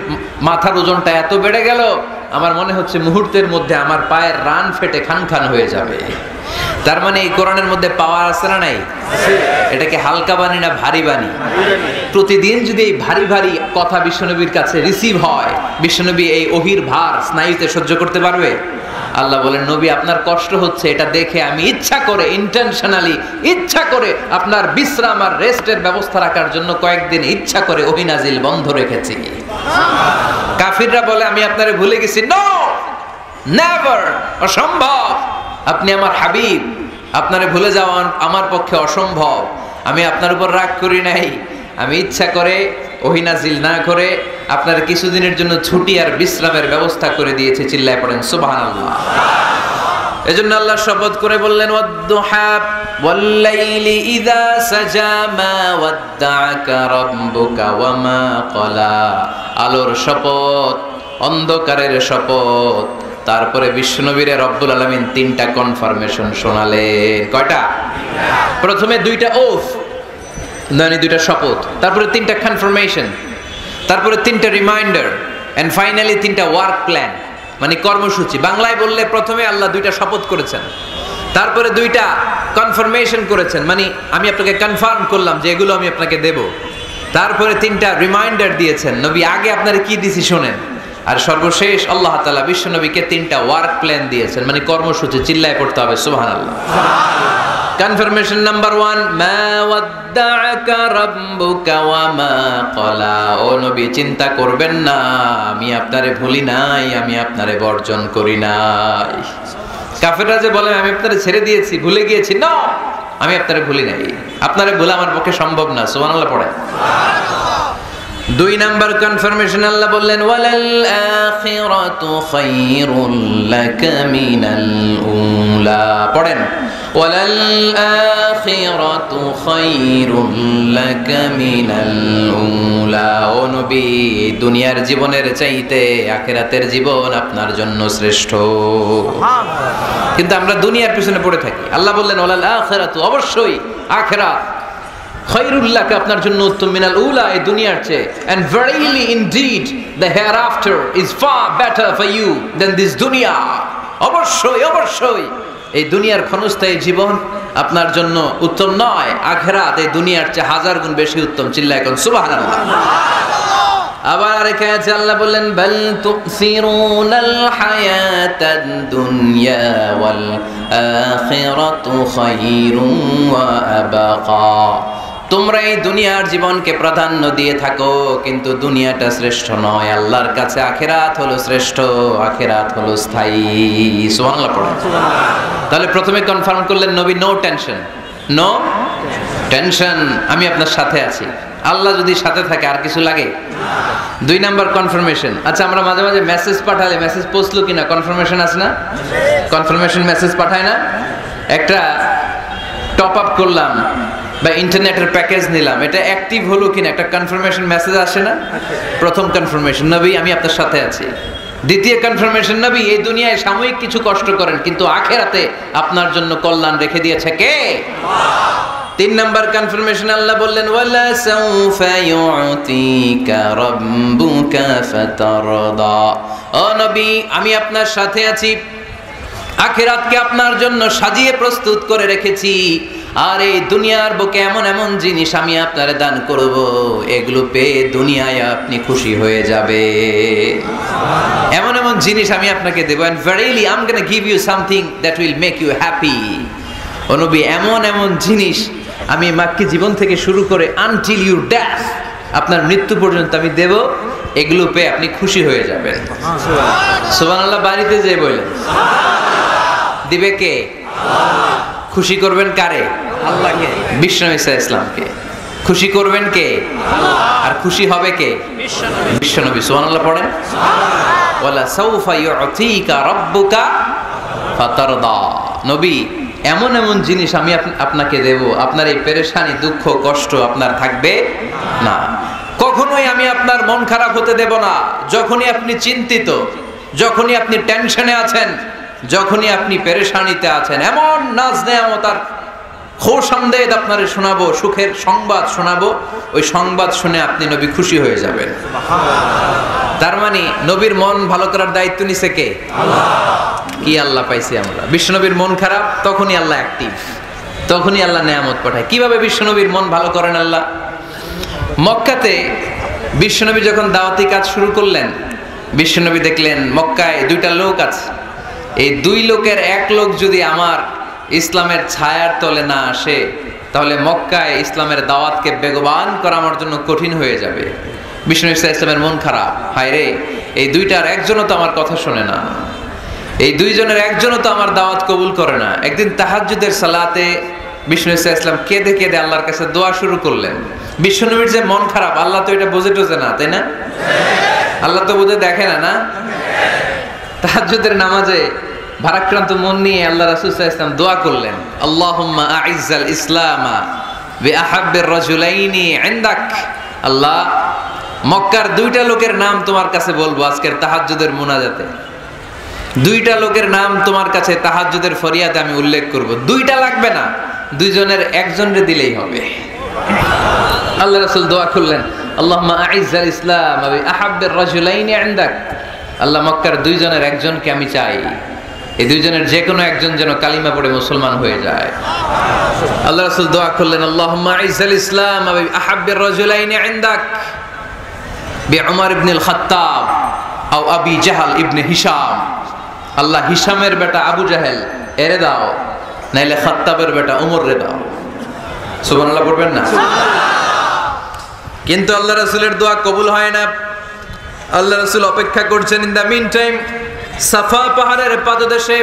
মাথার ওজনটা এত বেড়ে গেল, আমার মনে হচ্ছে মুহূর্তের মধ্যে আমার পায়ের রান ফেটে খান খান হয়ে যাবে। তার মানে এই কোরআনের মধ্যে পাওয়ার আছে না নাই? এটাকে হালকা বাণী না ভারী বাণী? প্রতিদিন যদি এই ভারী ভারী কথা বিশ্বনবীর কাছে রিসিভ হয়, বিশ্বনবী এই ওহির ভার স্নায়ুতে সহ্য করতে পারবে? আল্লাহ বলেন, নবী আপনার কষ্ট হচ্ছে, এটা দেখে আমি ইচ্ছা করে ইন্টেনশনালি ইচ্ছা করে আপনার বিশ্রাম আর রেস্টের ব্যবস্থা রাখার জন্য কয়েকদিন ইচ্ছা করে ওহী নাজিল বন্ধ রেখেছি। কাফিররা বলে, আমি আপনারে ভুলে গেছি। নো, নেভার, অসম্ভব। আপনি আমার হাবিব, আপনারে ভুলে যাওয়া আমার পক্ষে অসম্ভব। আমি আপনার উপর রাগ করি নাই, আমি ইচ্ছা করে ওহী নাজিল না করে আপনার কিছুদিনের জন্য ছুটি আর বিশ্রামের ব্যবস্থা করে দিয়েছে। চিল্লায় পড়েন সুবহানাল্লাহ। এজন্য আল্লাহ শপথ করে বললেন, ওয়াদ-দুহা ওয়াল-লাইলি ইযা সাজা মা ওয়াদ্দাআকা রাব্বুকা ওয়া মা ক্বালা। আলোর শপথ, অন্ধকারের শপথ। তারপরে বিশ্বনবীরে রব্বুল আলামিন 3টা কনফার্মেশন শোনালেন। কয়টা? প্রথমে 2টা ওফ, মানে 2টা শপথ, তারপরে 3টা কনফার্মেশন, তারপরে 3টা রিমাইন্ডার, এন্ড ফাইনালি 3টা ওয়ার্ক প্ল্যান, মানে কর্মসূচি। বাংলায় বললে প্রথমে আল্লাহ 2টা শপথ করেছেন, তারপরে 2টা কনফার্মেশন করেছেন, মানে আমি আপনাকে কনফার্ম করলাম যে এগুলো আমি আপনাকে দেব। তারপরে 3টা রিমাইন্ডার দিয়েছেন, নবী আগে আপনারা কি দিছি শোনেন। আর সর্বশেষ আল্লাহ তাআলা বিশ্ব নবীকে 3টা ওয়ার্ক প্ল্যান দিয়েছেন, মানে কর্মসূচি। চিল্লায় পড়তে হবে সুবহানাল্লাহ। কনফার্মেশন নাম্বার 1, মা ওয়াদ্দাআকা রাব্বুকা ওয়া মা ক্বালা। ও নবী, চিন্তা করবেন না, আমি আপনারে ভুলি নাই, আমি আপনারে বর্জন করি নাই। কাফেররা যে বলে আমি আপনারে ছেড়ে দিয়েছি, ভুলে গিয়েছি, না, আমি আপনারে ভুলি নাই। আপনারে ভুলা আমার পক্ষে সম্ভব না। সুবহানাল্লাহ পড়েন। 2 নাম্বার কনফার্মেশন আল্লাহ বললেন, ওয়ালাল আখিরাতু খায়রুল লাকা মিনাল উলা। পড়েন, ওয়ালাল আখিরাতু খায়রুল লাকা মিনাল উলা। ও নবী, দুনিয়ার জীবনের চাইতে আখিরাতের জীবন আপনার জন্য শ্রেষ্ঠ। কিন্তু আমরা দুনিয়ার পিছনে পড়ে থাকি। আল্লাহ বললেন, ওয়ালাল আখিরাতু, অবশ্যই আখিরাত, খায়রুল লাকা, আপনার জন্য উত্তম, মিনাল উলা, এই দুনিয়ার চেয়ে, and verily indeed the hereafter is far better for you than this dunya. অবশ্যই অবশ্যই এই দুনিয়ার ক্ষণস্থায়ী জীবন আপনার জন্য উত্তম নয়, আখিরাত এই দুনিয়ার চেয়ে 1000 গুণ বেশি উত্তম। চিল্লায় এখন সুবহানাল্লাহ। আবার আরেকটা আয়াতে আল্লাহ বললেন, বাল তুসিরুনাল হায়াতাদ দুনিয়া ওয়াল আখিরাতু খায়রুন ওয়া আবাকা। তোমরা এই দুনিয়ার জীবনকে প্রাধান্য দিয়ে থাকো, কিন্তু দুনিয়াটা শ্রেষ্ঠ নয়। আল্লাহর কাছে আখিরাত হলো শ্রেষ্ঠ, আখিরাত হলো স্থায়ী। সুবহানাল্লাহ পড়েন। তাহলে প্রথমে কনফার্ম করলেন নবী, নো টেনশন, নো টেনশন, আমি আপনার সাথে আছি। আল্লাহ যদি সাথে থাকে আর কিছু লাগে? 2 নাম্বার কনফার্মেশন। আচ্ছা, আমরা মাঝে মাঝে মেসেজ পাঠালে মেসেজ পৌঁছলো কিনা কনফার্মেশন আছে না? কনফার্মেশন মেসেজ পাঠায় না? একটা টপ আপ করলাম বা ইন্টারনেটের প্যাকেজ নিলাম, এটা অ্যাক্টিভ হলো কিনা একটা কনফার্মেশন মেসেজ আসে না? প্রথম কনফার্মেশন, নবী আমি আপনার সাথে আছি। দ্বিতীয় কনফার্মেশন, নবী এই দুনিয়ায় সাময়িক কিছু কষ্ট করেন কিন্তু আখিরাতে আপনার জন্য কল্যাণ রেখে দিয়েছে কে? তিন নাম্বার কনফার্মেশন, আল্লাহ বললেন ওয়ালা সাউফা ইউতিকা রাব্বুকা ফাতারদা। ও নবী আমি আপনার সাথে আছি, আখিরাতকে আপনার জন্য সাজিয়ে প্রস্তুত করে রেখেছি, আর এই দুনিয়ার বুকে এমন এমন জিনিস আমি আপনারে দান করব, এগুলো পেয়ে দুনিয়ায় আপনি খুশি হয়ে যাবে। এমন এমন জিনিস আমি আপনাকে দেব, and verily I'm going to give you something that will make you happy। ও নবী এমন এমন জিনিস আমি মাক্কি জীবন থেকে শুরু করে until your death, আপনার মৃত্যু পর্যন্ত আমি দেব, এগুলো পেয়ে আপনি খুশি হয়ে যাবেন। সুবহানাল্লাহ। বাড়িতে যে বললেন দিবে কে? খুশি করবেন কারে? আল্লাহকে, বিশ্বনবী সাল্লাল্লাহু আলাইহি ওয়াসাল্লামকে। খুশি করবেন কে? আর খুশি হবে কে? বিশ্বনবী। সুবহানাল্লাহ পড়েন। ওয়ালা সাউফা ইউতিকা রাব্বুকা ফাতারদা। নবী এমন এমন জিনিস আমি আপনাকে দেব, আপনার এই পেরেশানি দুঃখ কষ্ট আপনার থাকবে না। কখনোই আমি আপনার মন খারাপ হতে দেব না। যখনই আপনি চিন্তিত, যখনই আপনি টেনশনে আছেন, যখনই আপনি পেরেশানিতে আছেন, এমন নাজ নেয়ামত আর খোশামদেদ আপনারে শোনাবো, সুখের সংবাদ শোনাবো, ওই সংবাদ শুনে আপনি নবী খুশি হয়ে যাবেন। তার মানে নবীর মন ভালো করার দায়িত্ব নিছে কে? আল্লাহ। কি আল্লাহ পাইছি আমরা? বিশ্বনবীর মন খারাপ, তখনই আল্লাহ অ্যাক্টিভ, তখনই আল্লাহ নেয়ামত পাঠায়। কিভাবে বিশ্বনবীর মন ভালো করেন আল্লাহ? মক্কাতে বিশ্বনবী যখন দাওয়াতি কাজ শুরু করলেন, বিশ্বনবী দেখলেন মক্কায় দুইটা লোক আছে, এই দুই লোকের এক লোক যদি আমার ইসলামের ছায়ার তলে না আসে, তাহলে মক্কায় ইসলামের দাওয়াতকে বেগবান করা আমার জন্য কঠিন হয়ে যাবে। বিশ্বনবী সাল্লাল্লাহু আলাইহি ওয়াসাল্লামের মন খারাপ, হায় রে এই দুইটার একজনও তো আমার কথা শোনে না, এই দুইজনের একজনও তো আমার দাওয়াত কবুল করে না। একদিন তাহাজ্জুদের সালাতে বিশ্বনবী সাল্লাল্লাহু আলাইহি ওয়াসাল্লাম কেঁদে কেঁদে আল্লাহর কাছে দোয়া শুরু করলেন। বিশ্বনবীর যে মন খারাপ, আল্লাহ তো এটা বুঝে টুঝে না, তাই না? আল্লাহ তো বুঝে দেখে না, না? তাহাজ্জুদের নামাজে ভারাক্রান্ত মন নিয়ে আল্লাহ রাসূল সাল্লাল্লাহু আলাইহি ওয়াসাল্লাম দোয়া করলেন, আল্লাহুম্মা আইজ্জাল ইসলামা বিআহাব্বির রাজুলাইনি ইনদাক। আল্লাহ মক্কার দুইটা লোকের নাম তোমার কাছে বলবো আজকের তাহাজ্জুদের মুনাজাতে, দুইটা লোকের নাম তোমার কাছে তাহাজ্জুদের ফরিয়াদে আমি উল্লেখ করব। দুইটা লাগবে না, দুইজনের একজনরে দিলেই হবে। আল্লাহ রাসূল দোয়া করলেন, আল্লাহুম্মা আইজ্জাল ইসলাম বিআহাব্বির রাজুলাইনি ইনদাক। আল্লাহ মক্কার দুইজনের একজনকে আমি চাই, এই দুইজনের যে কোনো একজন যেন কালিমা পড়ে মুসলমান হয়ে যায়। আল্লাহ রাসূল দোয়া করলেন, আল্লাহুম্মা আইজ্জাল ইসলাম বিআহাব্বির রাজুলাইনি ইনদাক বিউমর ইবনুল খাত্তাব আও আবি জাহল ইবনে হিশাম। আল্লাহ হিশামের বেটা আবু জাহেল এরে দাও, নাইলে খাত্তাবের বেটা উমর রে দাও। সুবহানাল্লাহ পড়বেন না? কিন্তু আল্লাহ রাসূলের দোয়া কবুল হয় না। আল্লাহ রাসূল অপেক্ষা করছেন। ইন দা মিন টাইম সাফা পাহাড়ের পাদদেশে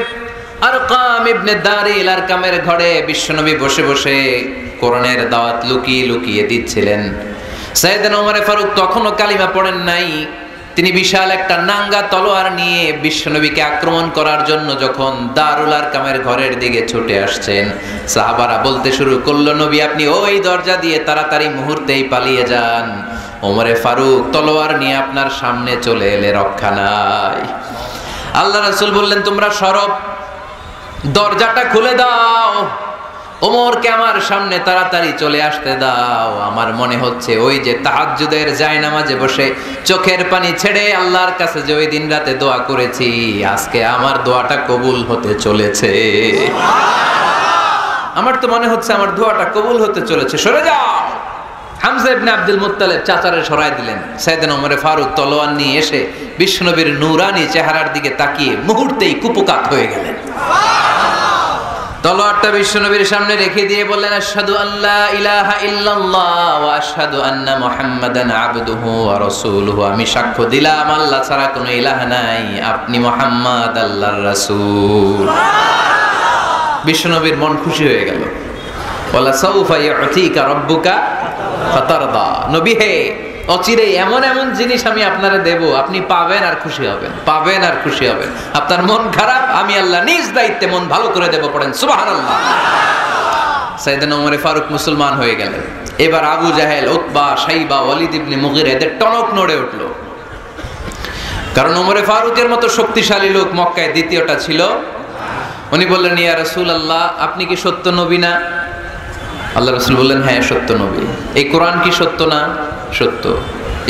আরকাম ইবনে দারিল আরকামের ঘরে বিশ্বনবী বসে বসে কোরআনের দাওয়াত লুকিয়ে লুকিয়ে দিচ্ছিলেন। সাইয়েদনা ওমর ফারুক তখনও কালিমা পড়েন নাই। তিনি বিশাল একটা নাঙ্গা তলোয়ার নিয়ে বিশ্বনবীকে আক্রমণ করার জন্য যখন দারুল আরকামের ঘরের দিকে ছুটে আসছেন, সাহাবারা বলতে শুরু করলো, নবী আপনি ওই দরজা দিয়ে তাড়াতাড়ি মুহূর্তেই পালিয়ে যান, ওমরে ফারুক তলোয়ার নিয়ে আপনার সামনে চলে এলে রক্ষা নাই। আল্লাহ রাসূল বললেন, তোমরা সরব, দরজাটা খুলে দাও, ওমরকে আমার সামনে তাড়াতাড়ি চলে আসতে দাও। আমার মনে হচ্ছে ওই যে তাহাজ্জুদের জায়নামাজে বসে চোখের পানি ছেড়ে আল্লাহর কাছে যে ওই দিন রাতে দোয়া করেছি, আজকে আমার দোয়াটা কবুল হতে চলেছে। আমার তো মনে হচ্ছে আমার দোয়াটা কবুল হতে চলেছে, সরে যাও। হামজা ইবনে আব্দুল মুত্তালিব চাচারে সরাই দিলেন। সাইয়েদনা ওমর ফারুক তলোয়ার নিয়ে এসে বিশ্বনবীর নূরানি চেহারার দিকে তাকিয়ে মুহূর্তেই কুপকাত হয়ে গেলেন। তলোয়ারটা বিশ্বনবীর সামনে রেখে দিয়ে বললেন, আশহাদু আল্লা ইলাহা ইল্লাল্লাহ ওয়া আশহাদু আন্না মুহাম্মাদান আবদুহু ওয়া রাসূলুহু। আমি সাক্ষ্য দিলাম আল্লাহ ছাড়া কোনো ইলাহ নাই, আপনি মুহাম্মদ আল্লাহর রাসূল। বিশ্বনবীর মন খুশি হয়ে গেল। ওয়ালা সাউফা ইউতিকা রাব্বুকা ফাতারদা। নবী হে, অচিরে এমন এমন জিনিস আমি আপনারে দেব, আপনি পাবেন আর খুশি হবেন, পাবেন আর খুশি হবেন। আপনার মন খারাপ, আমি আল্লাহ নিজ দায়িত্বে মন ভালো করে দেব। পড়েন সুবহানাল্লাহ। সাইয়েদনা ওমর ফারুক মুসলমান হয়ে গেলেন। এবার আবু জাহেল, উতবা, শাইবা, ওয়ালিদ ইবনে মুগিরা এদের টনক নড়ে উঠলো, কারণ ওমর ফারুকের মতো শক্তিশালী লোক মক্কায় দ্বিতীয়টা ছিল। উনি বললেন, ইয়া রাসূলুল্লাহ, আপনি কি সত্য নবী না? আল্লাহ রাসূল বললেন, হ্যাঁ সত্য নবী। এই কোরআন কি সত্য না? সত্য।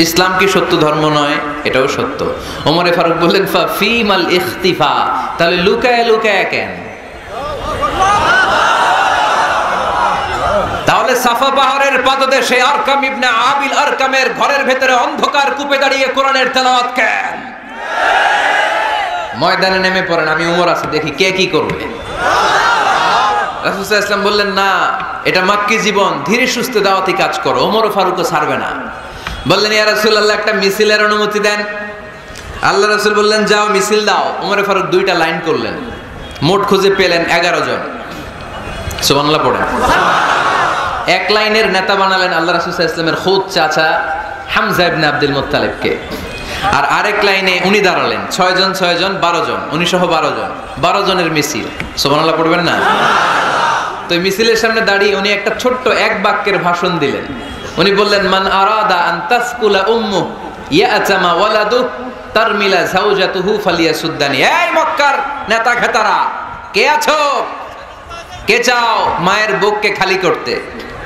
ইসলাম কি সত্য ধর্ম নয়? এটাও সত্য। ওমর ফারুক বললেন, ফাফিমাল ইখতিফা, তাহলে লুকায় লুকায় কেন? তাহলে সাফা পাহাড়ের পাদদেশে আরকাম ইবনে আবিল আরকামের ঘরের ভেতরে অন্ধকার কূপে দাঁড়িয়ে কোরআনের তেলাওয়াত কেন? ময়দানে নেমে পড়েন, আমি ওমর আছে, দেখি কে কি করবে। রাসূল সাল্লাল্লাহু আলাইহি ওয়াসাল্লাম বললেন, না, এটা মাক্কি জীবন, ধীরে সুস্থে দাওয়াতি কাজ করো। ওমর ফারুকও ছাড়বে না। বললেন, ইয়া রাসূলুল্লাহ, একটা মিছিলের অনুমতি দেন। আল্লাহ রাসূল বললেন, যাও মিছিল দাও। ওমর ফারুক 2টা লাইন করলেন, মোট খুঁজে পেলেন 11 জন। সুবহানাল্লাহ পড়েন। এক লাইনের নেতা বানালেন আল্লাহ রাসূল সাল্লাল্লাহু আলাইহি ওয়াসাল্লামের খুদ চাচা হামজা ইবনে আব্দুল মুত্তালিবকে। আর আরেক লাইনে উনি দাঁড়ালেন, 6 জন 6 জন 12 জন, উনি সহ 12 জন, 12 জনের মিছিল। সুবহানাল্লাহ পড়বেন না? তো মিছিলের সামনে দাঁড়িয়ে উনি একটা ছোট্ট এক বাক্যের ভাষণ দিলেন। উনি বললেন, মান আরাদা আন তাসকুলা উম্মু ইয়াতামা ওয়ালাদু তারমিলা যাওজাতুহু ফালিয়াসুদ্দানি। এই মক্কার নেতা খেতারা, কে আছো? কে চাও মায়ের বুককে খালি করতে?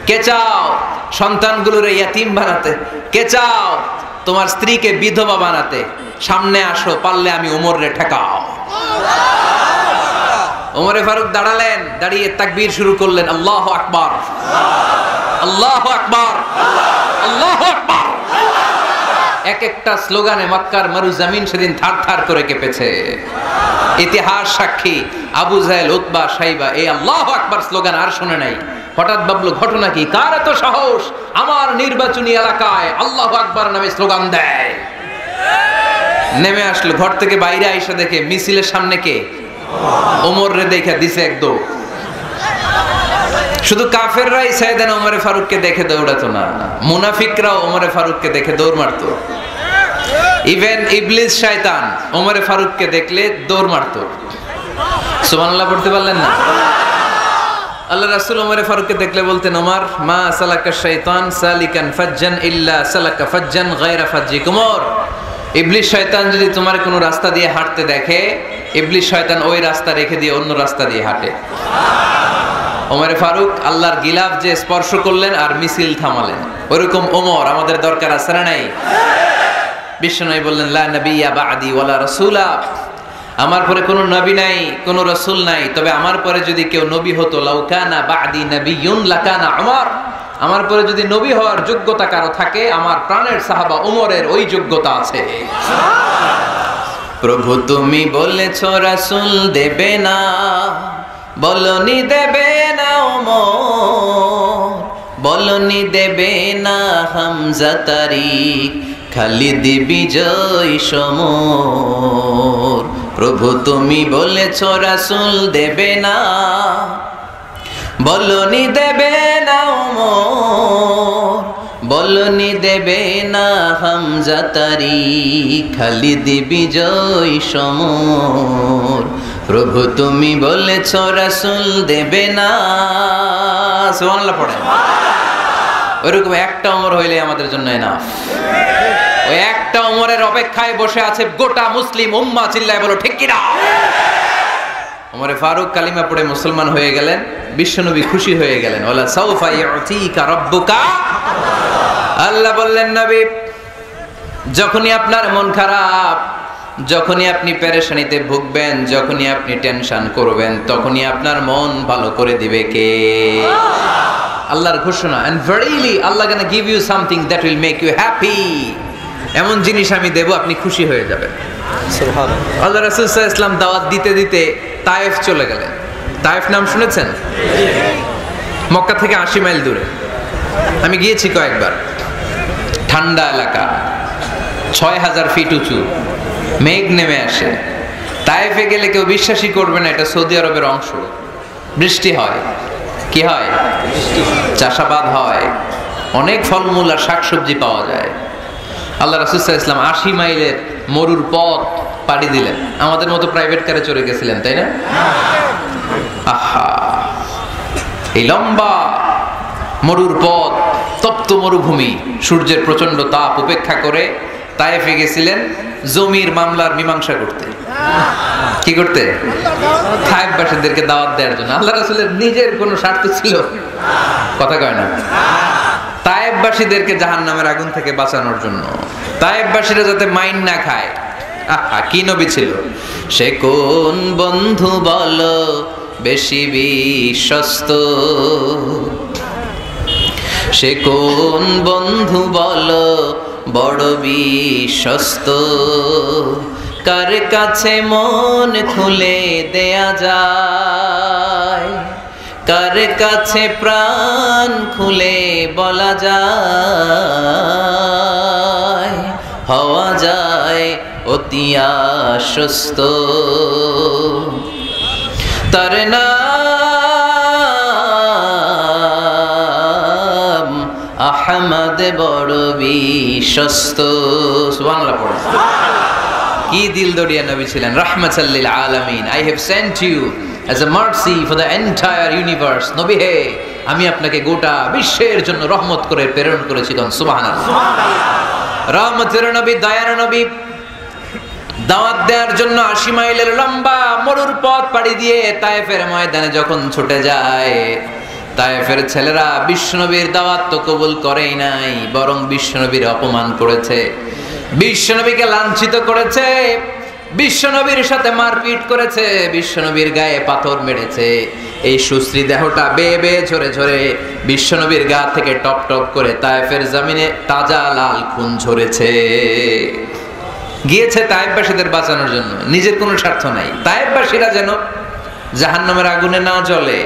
কে চাও সন্তানগুলোরে ইয়াতিম বানাতে? কে চাও তোমার স্ত্রীকে বিধবা বানাতে? সামনে আসো, পারলে আমি ওমরে ঠেকাও। ওমরে ফারুক দাঁড়ালেন, দাঁড়িয়ে তাকবীর শুরু করলেন, আল্লাহু আকবার, আল্লাহু আকবার, আল্লাহু আকবার। এক একটা স্লোগানে মক্কার মরুজমিন সেদিন থারথার করে কেঁপেছে। ইতিহাস সাক্ষী, আবু জাহেল, উতবা, শাইবা এই আল্লাহু আকবার স্লোগান আর শুনে নাই। হঠাৎ ভাবলো, ঘটনা কি? কার এত সাহস আমার নির্বাচনী এলাকায় আল্লাহু আকবার নামে স্লোগান দেয়? নেমে আসলো, ঘর থেকে বাইরে আইসা দেখে মিছিলের সামনে কে? ওমর রে দেখে দিছে একদম। শুধু কাফেররাই সাইয়েদনা ওমর ফারুককে দেখে দৌড়াতো না, মুনাফিকরাও ওমর ফারুককে দেখে দৌড় মারতো। ইভেন ইবলিস শয়তান ওমর ফারুককে দেখলে দৌড় মারতো। সুবহানাল্লাহ পড়তে পারলেন না? আল্লাহ রাসূল ওমর ফারুককে দেখলে বলতেন, ওমর মা সালাকা শাইতান সালিকান ফাজ্জান ইল্লা সালাকা ফাজ্জান গায়রা ফাজ্জিক। ওমর, ইবলিস শয়তান যদি তোমার কোনো রাস্তা দিয়ে হাঁটতে দেখে, ইবলিস শয়তান ওই রাস্তা রেখে দিয়ে অন্য রাস্তা দিয়ে হাঁটে। ওমর ফারুক আল্লাহর গিলাফ যে স্পর্শ করলেন আর মিছিল থামালেন, ওরকম ওমর আমাদের দরকার আছে না নাই? বিশ্বনবী বললেন, লা নাবিয়্যা বা'দি ওয়ালা রাসূলা, আমার পরে কোনো নবী নাই, কোনো রাসূল নাই, তবে আমার পরে যদি কেউ নবী হতো, লাউ কানা বা'দি নাবিয়্যুন লাকানা উমর, আমার পরে যদি নবী হওয়ার যোগ্যতা কারো থাকে, আমার প্রাণের সাহাবা ওমরের ওই যোগ্যতা আছে। প্রভু তুমি বলেছো রাসূল দেবে না, বলনি দেবে না ওমর, বলনি দেবে না হামজা তারিক, খালিদ বিজয় সমর। প্রভু তুমি বলেছো রাসূল দেবে না, বলনি দেবে না ওমর, বলনি দেবে না হামজা তারিক, খালিদ বিজয় সমর। প্রভু তুমি বলেছো রাসূল দেবে না। সুবহানাল্লাহ পড়েন। ওইরকম একটা ওমর হইলে আমাদের জন্য এনাফ। ওই একটা ওমরের অপেক্ষায় বসে আছে গোটা মুসলিম উম্মাহ। চিল্লায় বলো ঠিক কিনা? ওমর ফারুক কালিমা পড়ে মুসলমান হয়ে গেলেন, বিশ্বনবী খুশি হয়ে গেলেন। ওয়ালা সাউফা ইউতিকা রাব্বুকা, আল্লাহ বললেন, নবী যখনই আপনার মন খারাপ, যখনই আপনি পেরেশানিতে ভুগবেন, যখনই আপনি টেনশন করবেন, তখনই আপনার মন ভালো করে দিবে কে? আল্লাহর ঘোষণা, and verily Allah gonna give you something that will make you happy। এমন জিনিস আমি দেব, আপনি খুশি হয়ে যাবেন। সুবহানাল্লাহ। আল্লাহ রাসূল সাল্লাল্লাহু আলাইহি ওয়াসাল্লাম দাওয়াত দিতে দিতে তায়েফ চলে গেলেন। তায়েফ নাম শুনেছেন? মক্কা থেকে 80 মাইল দূরে। আমি গিয়েছি কয়েকবার। ঠান্ডা এলাকা, 6000 ফিট উঁচু, মেঘ নেমে আসে। তায়েফে গেলে কেউ বিশ্বাসই করবে না এটা সৌদি আরবের অংশ। বৃষ্টি হয়, কি হয়? চাষাবাদ হয়, অনেক ফলমূল আর শাকসবজি পাওয়া যায়। আল্লাহ রাসূল সাল্লাল্লাহু আলাইহি ওয়াসাল্লাম 80 মাইলের মরুর পথ পাড়ি দিলেন। আমাদের মতো প্রাইভেট কারে চড়ে গেছিলেন, তাই না? আহা, এই লম্বা মরুর পথ, তপ্ত মরুভূমি, সূর্যের প্রচন্ড তাপ উপেক্ষা করে তায়েফে গেছিলেন জমির মামলার মীমাংসা করতে। কি করতে? তায়েফবাসীদেরকে দাওয়াত দেওয়ার জন্য। আল্লাহ রাসূলের নিজের কোনো স্বার্থ ছিল? কথা কয় না। তায়েফবাসীদেরকে জাহান্নামের আগুন থেকে বাঁচানোর জন্য, তায়েফবাসীরা যাতে মাইন না খায়। আহা, কি নবী ছিল! সে কোন বন্ধু বলো বেশি বিশ্বস্ত, সে কোন বন্ধু বলো বড় বিশ্বস্ত, কার কাছে মন খুলে দেয়া যায়, কার কাছে প্রাণ খুলে বলা যায়, হওয়া যায় অতি আশ্বস্ত। তার নাম আহমদ বড় বিশ্বস্ত। সুবহানাল্লাহ পড়ে। কি দিল দরিয়া নবী ছিলেন, রাহমাতাল লিল আলামিন। I have sent you as a mercy for the entire universe. নবী হে, আমি আপনাকে গোটা বিশ্বের জন্য রহমত করে প্রেরণ করেছি। সুবহানাল্লাহ। রহমতের নবী, দয়ার নবী দাওয়াত দেওয়ার জন্য 80 মাইলের লম্বা মরুর পথ পাড়ি দিয়ে তায়েফের ময়দানে যখন ছুটে যায়, তায়েফের ছেলেরা বিশ্বনবীর দাওয়াত তো কবুল করেই নাই, বরং বিশ্বনবীর অপমান করেছে, বিশ্বনবীকে লাঞ্ছিত করেছে, বিশ্বনবীর সাথে মারপিট করেছে, বিশ্বনবীর গায়ে পাথর মেরেছে। এই সুশ্রী দেহটা বেয়ে বেয়ে ঝরে ঝরে বিশ্বনবীর গা থেকে টপ টপ করে তায়েফের জমিনে তাজা লাল খুন ঝরেছে। গিয়েছে তায়েফবাসীদের বাঁচানোর জন্য, নিজের কোনো স্বার্থ নাই। তায়েফবাসীরা যেন জাহান্নামের আগুনে না জ্বলে,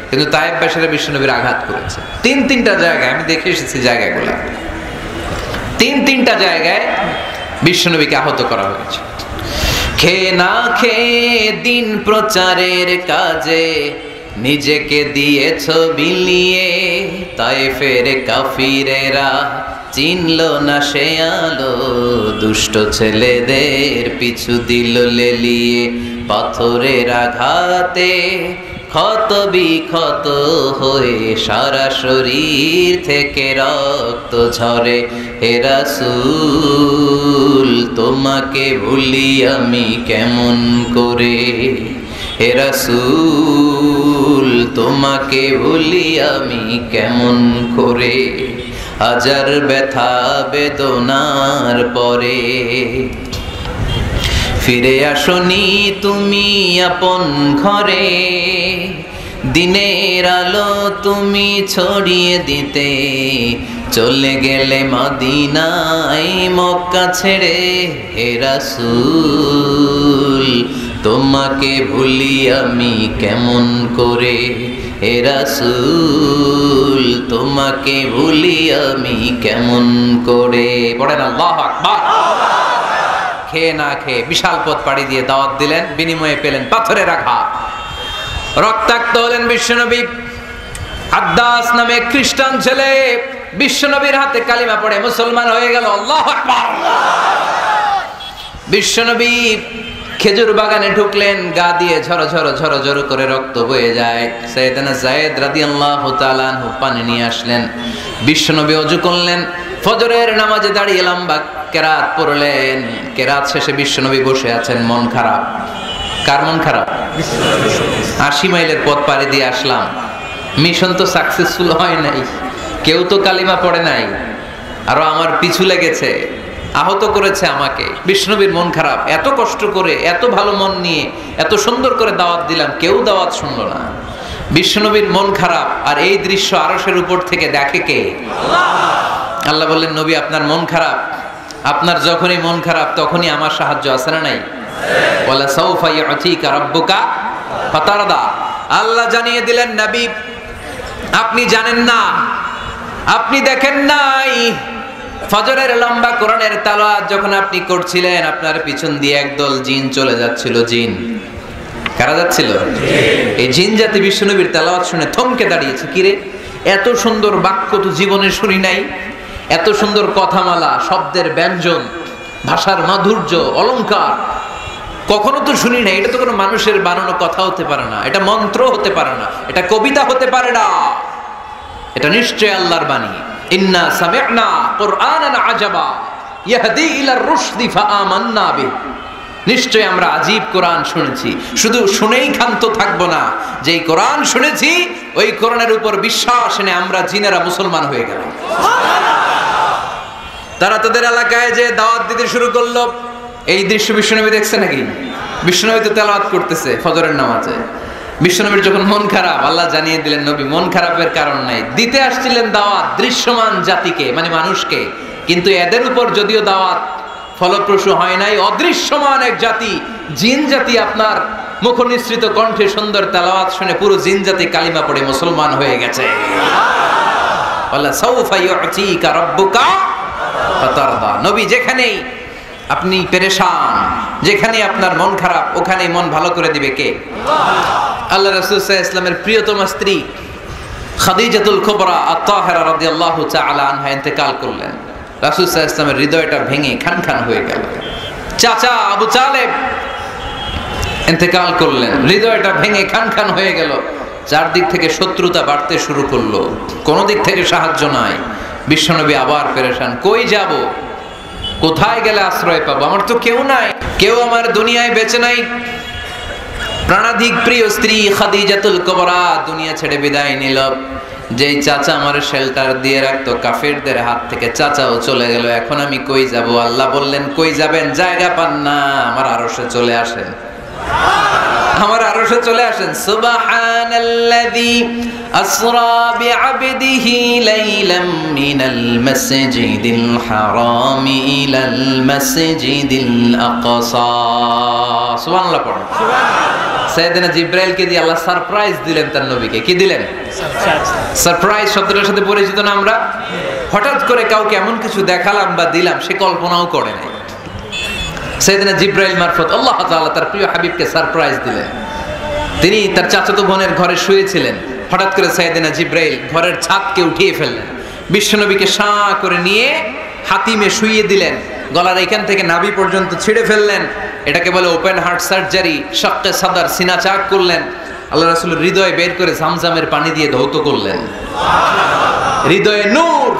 কিন্তু তায়েফবাসীরা বিশ্বনবীর আঘাত করেছে। তিনটা জায়গায় আমি দেখে এসেছি, জায়গাগুলো তিনটা জায়গায় বিশ্বনবীকে আহত করা হয়েছে। খেয়ে না খেয়ে দিন প্রচারের কাজে নিজেকে দিয়েছ বিলিয়ে, তায়েফের কাফিরেরা চিনল না সে আলো, দুষ্ট ছেলেদের পিছু দিল লেলিয়ে, পাথরের আঘাতে ক্ষত বিক্ষত হয়ে সারা শরীর থেকে রক্ত ঝরে। হে রাসূল তোমাকে ভুলি আমি কেমন করে, হে রাসূল তোমাকে ভুলি আমি কেমন করে, হাজার ব্যথা বেদনার পরে ফিরে আসনি তুমি আপন ঘরে, দিনের আলো তুমি ছড়িয়ে দিতে, চলে গেলে মদিনায় মক্কা ছেড়ে। হে রাসূল তোমাকে ভুলি আমি কেমন করে, হে রাসূল তোমাকে ভুলি আমি কেমন করে। পড়েন আল্লাহু আকবার। খেয়ে না খেয়ে বিশাল পথ পাড়ি দিয়ে দাওয়াত দিলেন, বিনিময়ে পেলেন পাথরের আঘাত, রক্তাক্ত হলেন বিশ্বনবী। আদ্দাস নামে খ্রিস্টান ছেলে বিশ্বনবীর হাতে কালিমা পড়ে মুসলমান হয়ে গেল। আল্লাহু আকবার। বিশ্বনবী খেজুর বাগানে ঢুকলেন, গা দিয়ে ঝরো ঝরো ঝরো ঝরো করে রক্ত বয়ে যায়। সাইয়েদনা যায়েদ রাদিয়াল্লাহু তাআলা আনহু পানি নিয়ে আসলেন, বিশ্বনবী ওযু করলেন, ফজরের নামাজে দাঁড়িয়ে লম্বা কেরাত পড়লেন। কেরাত শেষে বিশ্বনবী বসে আছেন, মন খারাপ। কার মন খারাপ? 80 মাইলের পথ পাড়ি দিয়ে আসলাম, মিশন তো সাকসেসফুল হয় নাই, কেউ তো কালিমা পড়ে নাই, আরো আমার পিছু লেগেছে, আহত করেছে আমাকে। বিশ্বনবীর মন খারাপ, এত কষ্ট করে এত ভালো মন নিয়ে এত সুন্দর করে দাওয়াত দিলাম, কেউ দাওয়াত শুনলো না। বিশ্বনবীর মন খারাপ, আর এই দৃশ্য আরশের উপর থেকে দেখে কে? আল্লাহ বললেন, নবী আপনার মন খারাপ, আপনার যখনই মন খারাপ তখনই আমার সাহায্য আছে না নাই? ওয়ালা সাউফা ইউতিকা রাব্বুকা ফাতারদা। আল্লাহ জানিয়ে দিলেন, নবী আপনি জানেন না, আপনি দেখেন নাই, ফজরের লম্বা কোরআনের তেলাওয়াত যখন আপনি করছিলেন, আপনার পিছন দিয়ে একদল জিন চলে যাচ্ছিল। জিন কারা যাচ্ছিল? এই জিন জাতি বিশ্বনবীর তেলাওয়াত শুনে থমকে দাঁড়িয়েছে। কিরে, এত সুন্দর বাক্য তো জীবনে শুনি নাই, এত সুন্দর কথামালা, শব্দের ব্যঞ্জন, ভাষার মাধুর্য, অলংকার, কখনো তো শুনি না। এটা তো কোনো মানুষের বানানো কথা হতে পারে না, এটা মন্ত্র হতে পারে না, এটা কবিতা হতে পারে না, এটা নিশ্চয় আল্লাহর বাণী। ইন্না সামি'না কুরআনান আজাবা ইয়াহদি ইলার রুশদি ফাআমান্না বিহি। নিশ্চয় আমরা আজীব কোরআন শুনেছি, শুধু শুনেই ক্ষান্ত থাকবো না, যেই কোরআন শুনেছি ওই কোরআনের উপর বিশ্বাস এনে আমরা জিনেরা মুসলমান হয়ে গেলাম। তারা তাদের এলাকায় যে দাওয়াত দিতে শুরু করলো, এই দৃশ্য বিশ্বনবী দেখছে নাকি? বিশ্বনবী তো তেলাওয়াত করতেছে ফজরের নামাজে। বিশ্বনবীর যখন মন খারাপ, আল্লাহ জানিয়ে দিলেন নবী মন খারাপের কারণ নাই, দিতে আসছিলেন দাওয়াত দৃশ্যমান জাতিকে, মানে মানুষকে, কিন্তু এদের উপর যদিও দাওয়াত ফলপ্রসূ হয় নাই, অদৃশ্যমান এক জাতি জিন জাতি আপনার মুখ নিঃসৃত কণ্ঠে সুন্দর তেলাওয়াত শুনে পুরো জিন জাতি কালিমা পড়ে মুসলমান হয়ে গেছে। আল্লাহ সাউফা ইউতিকা রাব্বুকা ফাতারদা। নবী যেখানেই আপনি পেরেশান, যেখানে আপনার মন খারাপ, ওখানে মন ভালো করে দিবে কে? আল্লাহ রাসূল সাল্লাল্লাহু আলাইহি ওয়াসাল্লামের প্রিয়তমা স্ত্রী খাদিজাতুল কুবরা আত-তাহিরা রাদিয়াল্লাহু তাআলা আনহা ইন্তেকাল করলেন। রাসূল সাল্লাল্লাহু আলাইহি ওয়াসাল্লামের হৃদয়টা ভেঙে খান খান হয়ে গেল। চাচা আবু তালেব ইন্তেকাল করলেন, হৃদয়টা ভেঙে খান খান হয়ে গেল। চারদিক থেকে শত্রুতা বাড়তে শুরু করলো, কোন দিক থেকে সাহায্য নাই। বিশ্বনবী আবার পেরেশান, কই যাব, কোথায় গেলে আশ্রয় পাবো? আমার তো কেউ নাই, কেউ আমার দুনিয়ায় বেঁচে নাই। প্রাণাধিক প্রিয় স্ত্রী খাদিজাতুল কুবরা দুনিয়া ছেড়ে বিদায় নিল। যেই চাচা আমার শেল্টার দিয়ে রাখতো কাফেরদের হাত থেকে, চাচাও চলে গেল। এখন আমি কই যাব? আল্লাহ বললেন কই যাবেন? জায়গা পান না, আমার আরশে চলে আসেন, আমার আরশে চলে আসেন। সুবহানাল্লাযী আসরা বিআবদিহি লাইলাম মিনাল মাসজিদিল হারামি ইলাল মাসজিদিল আকসা। সুবহানাল্লাহ পড়ুন। সাইয়েদনা জিবরাইলকে দিয়ে আল্লাহ সারপ্রাইজ দিলেন তার নবীকে। কি দিলেন? সারপ্রাইজ শব্দটার সাথে পরিচিত না আমরা? হঠাৎ করে কাউকে এমন কিছু দেখালাম বা দিলাম সে কল্পনাও করে নাই। সাইয়েদনা জিবরাইল মারফত আল্লাহ তাআলা তার প্রিয় হাবিবকে সারপ্রাইজ দিলেন। তিনি তার চাচাতো বোনের ঘরে শুয়েছিলেন, হঠাৎ করে সাইয়েদনা জিবরাইল ঘরের ছাদকে উঠিয়ে ফেললেন, বিশ্বনবীকে শাঁ করে নিয়ে হাতিমে শুইয়ে দিলেন, গলার এখান থেকে নাভি পর্যন্ত ছিঁড়ে ফেললেন। এটাকে বলে ওপেন হার্ট সার্জারি, শাক্কে সাদার, সিনা চাক করলেন। আল্লাহ রাসূলের হৃদয় বের করে জামজামের পানি দিয়ে ধৌত করলেন। হৃদয়ে নূর,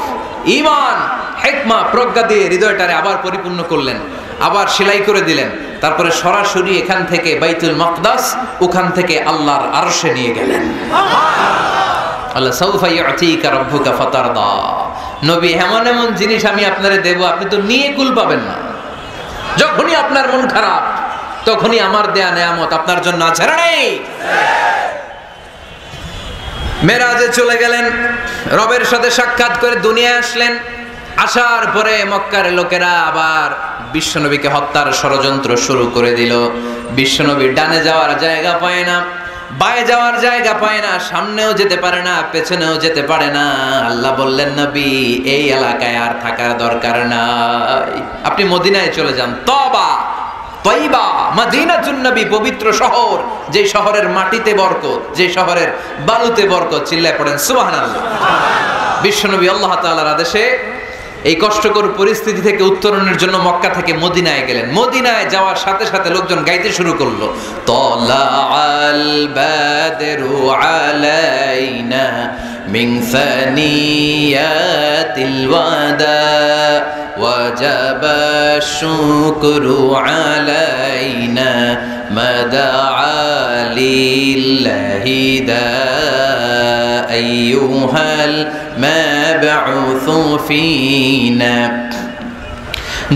ঈমান, হিকমা, প্রজ্ঞা দিয়ে হৃদয়টারে আবার পরিপূর্ণ করলেন, আবার সেলাই করে দিলেন। তারপরে সরাসরি এখান থেকে বাইতুল মাকদাস, ওখান থেকে আল্লাহর আরশে নিয়ে গেলেন। আল্লাহ সাউফা ইউতিকা রাব্বুকা ফাতারদা। নবী এমন এমন জিনিস আমি আপনারে দেব, আপনি তো নিয়ে কুল পাবেন না। যখনই আপনার মন খারাপ, তখনই আমার দেয়া নেয়ামত আপনার জন্য আছে না নেই? মেরাজে চলে গেলেন, রবের সাথে সাক্ষাৎ করে দুনিয়ায় আসলেন। আসার পরে মক্কার লোকেরা আবার বিশ্বনবীকে হত্যার ষড়যন্ত্র শুরু করে দিল। বিশ্বনবী ডানে যাওয়ার জায়গা পায় না, বায়ে যাওয়ার জায়গা পায় না, সামনেও যেতে পারে না, পেছনেও যেতে পারে না। আল্লাহ বললেন নবী এই এলাকায় আর থাকার দরকার নাই, আপনি মদিনায় চলে যান। তওবা, তয়বা, মদিনাতুন নবী, পবিত্র শহর, যে শহরের মাটিতে বরকত, যে শহরের বালুতে বরকত। চিল্লায় পড়েন সুবহানাল্লাহ। বিশ্বনবী আল্লাহ তাআলার আদেশে এই কষ্টকর পরিস্থিতি থেকে উত্তরণের জন্য মক্কা থেকে মদিনায় গেলেন। মদিনায় যাওয়ার সাথে সাথে লোকজন গাইতে শুরু করলো, তালাআল বাদরু আলাইনা মিন সানিয়াতিল ওয়াদা ওয়াজাবা শুকরু আলাইনা মাদাআ লিল্লাহি দা আইয়ুহাল مبعوث فينا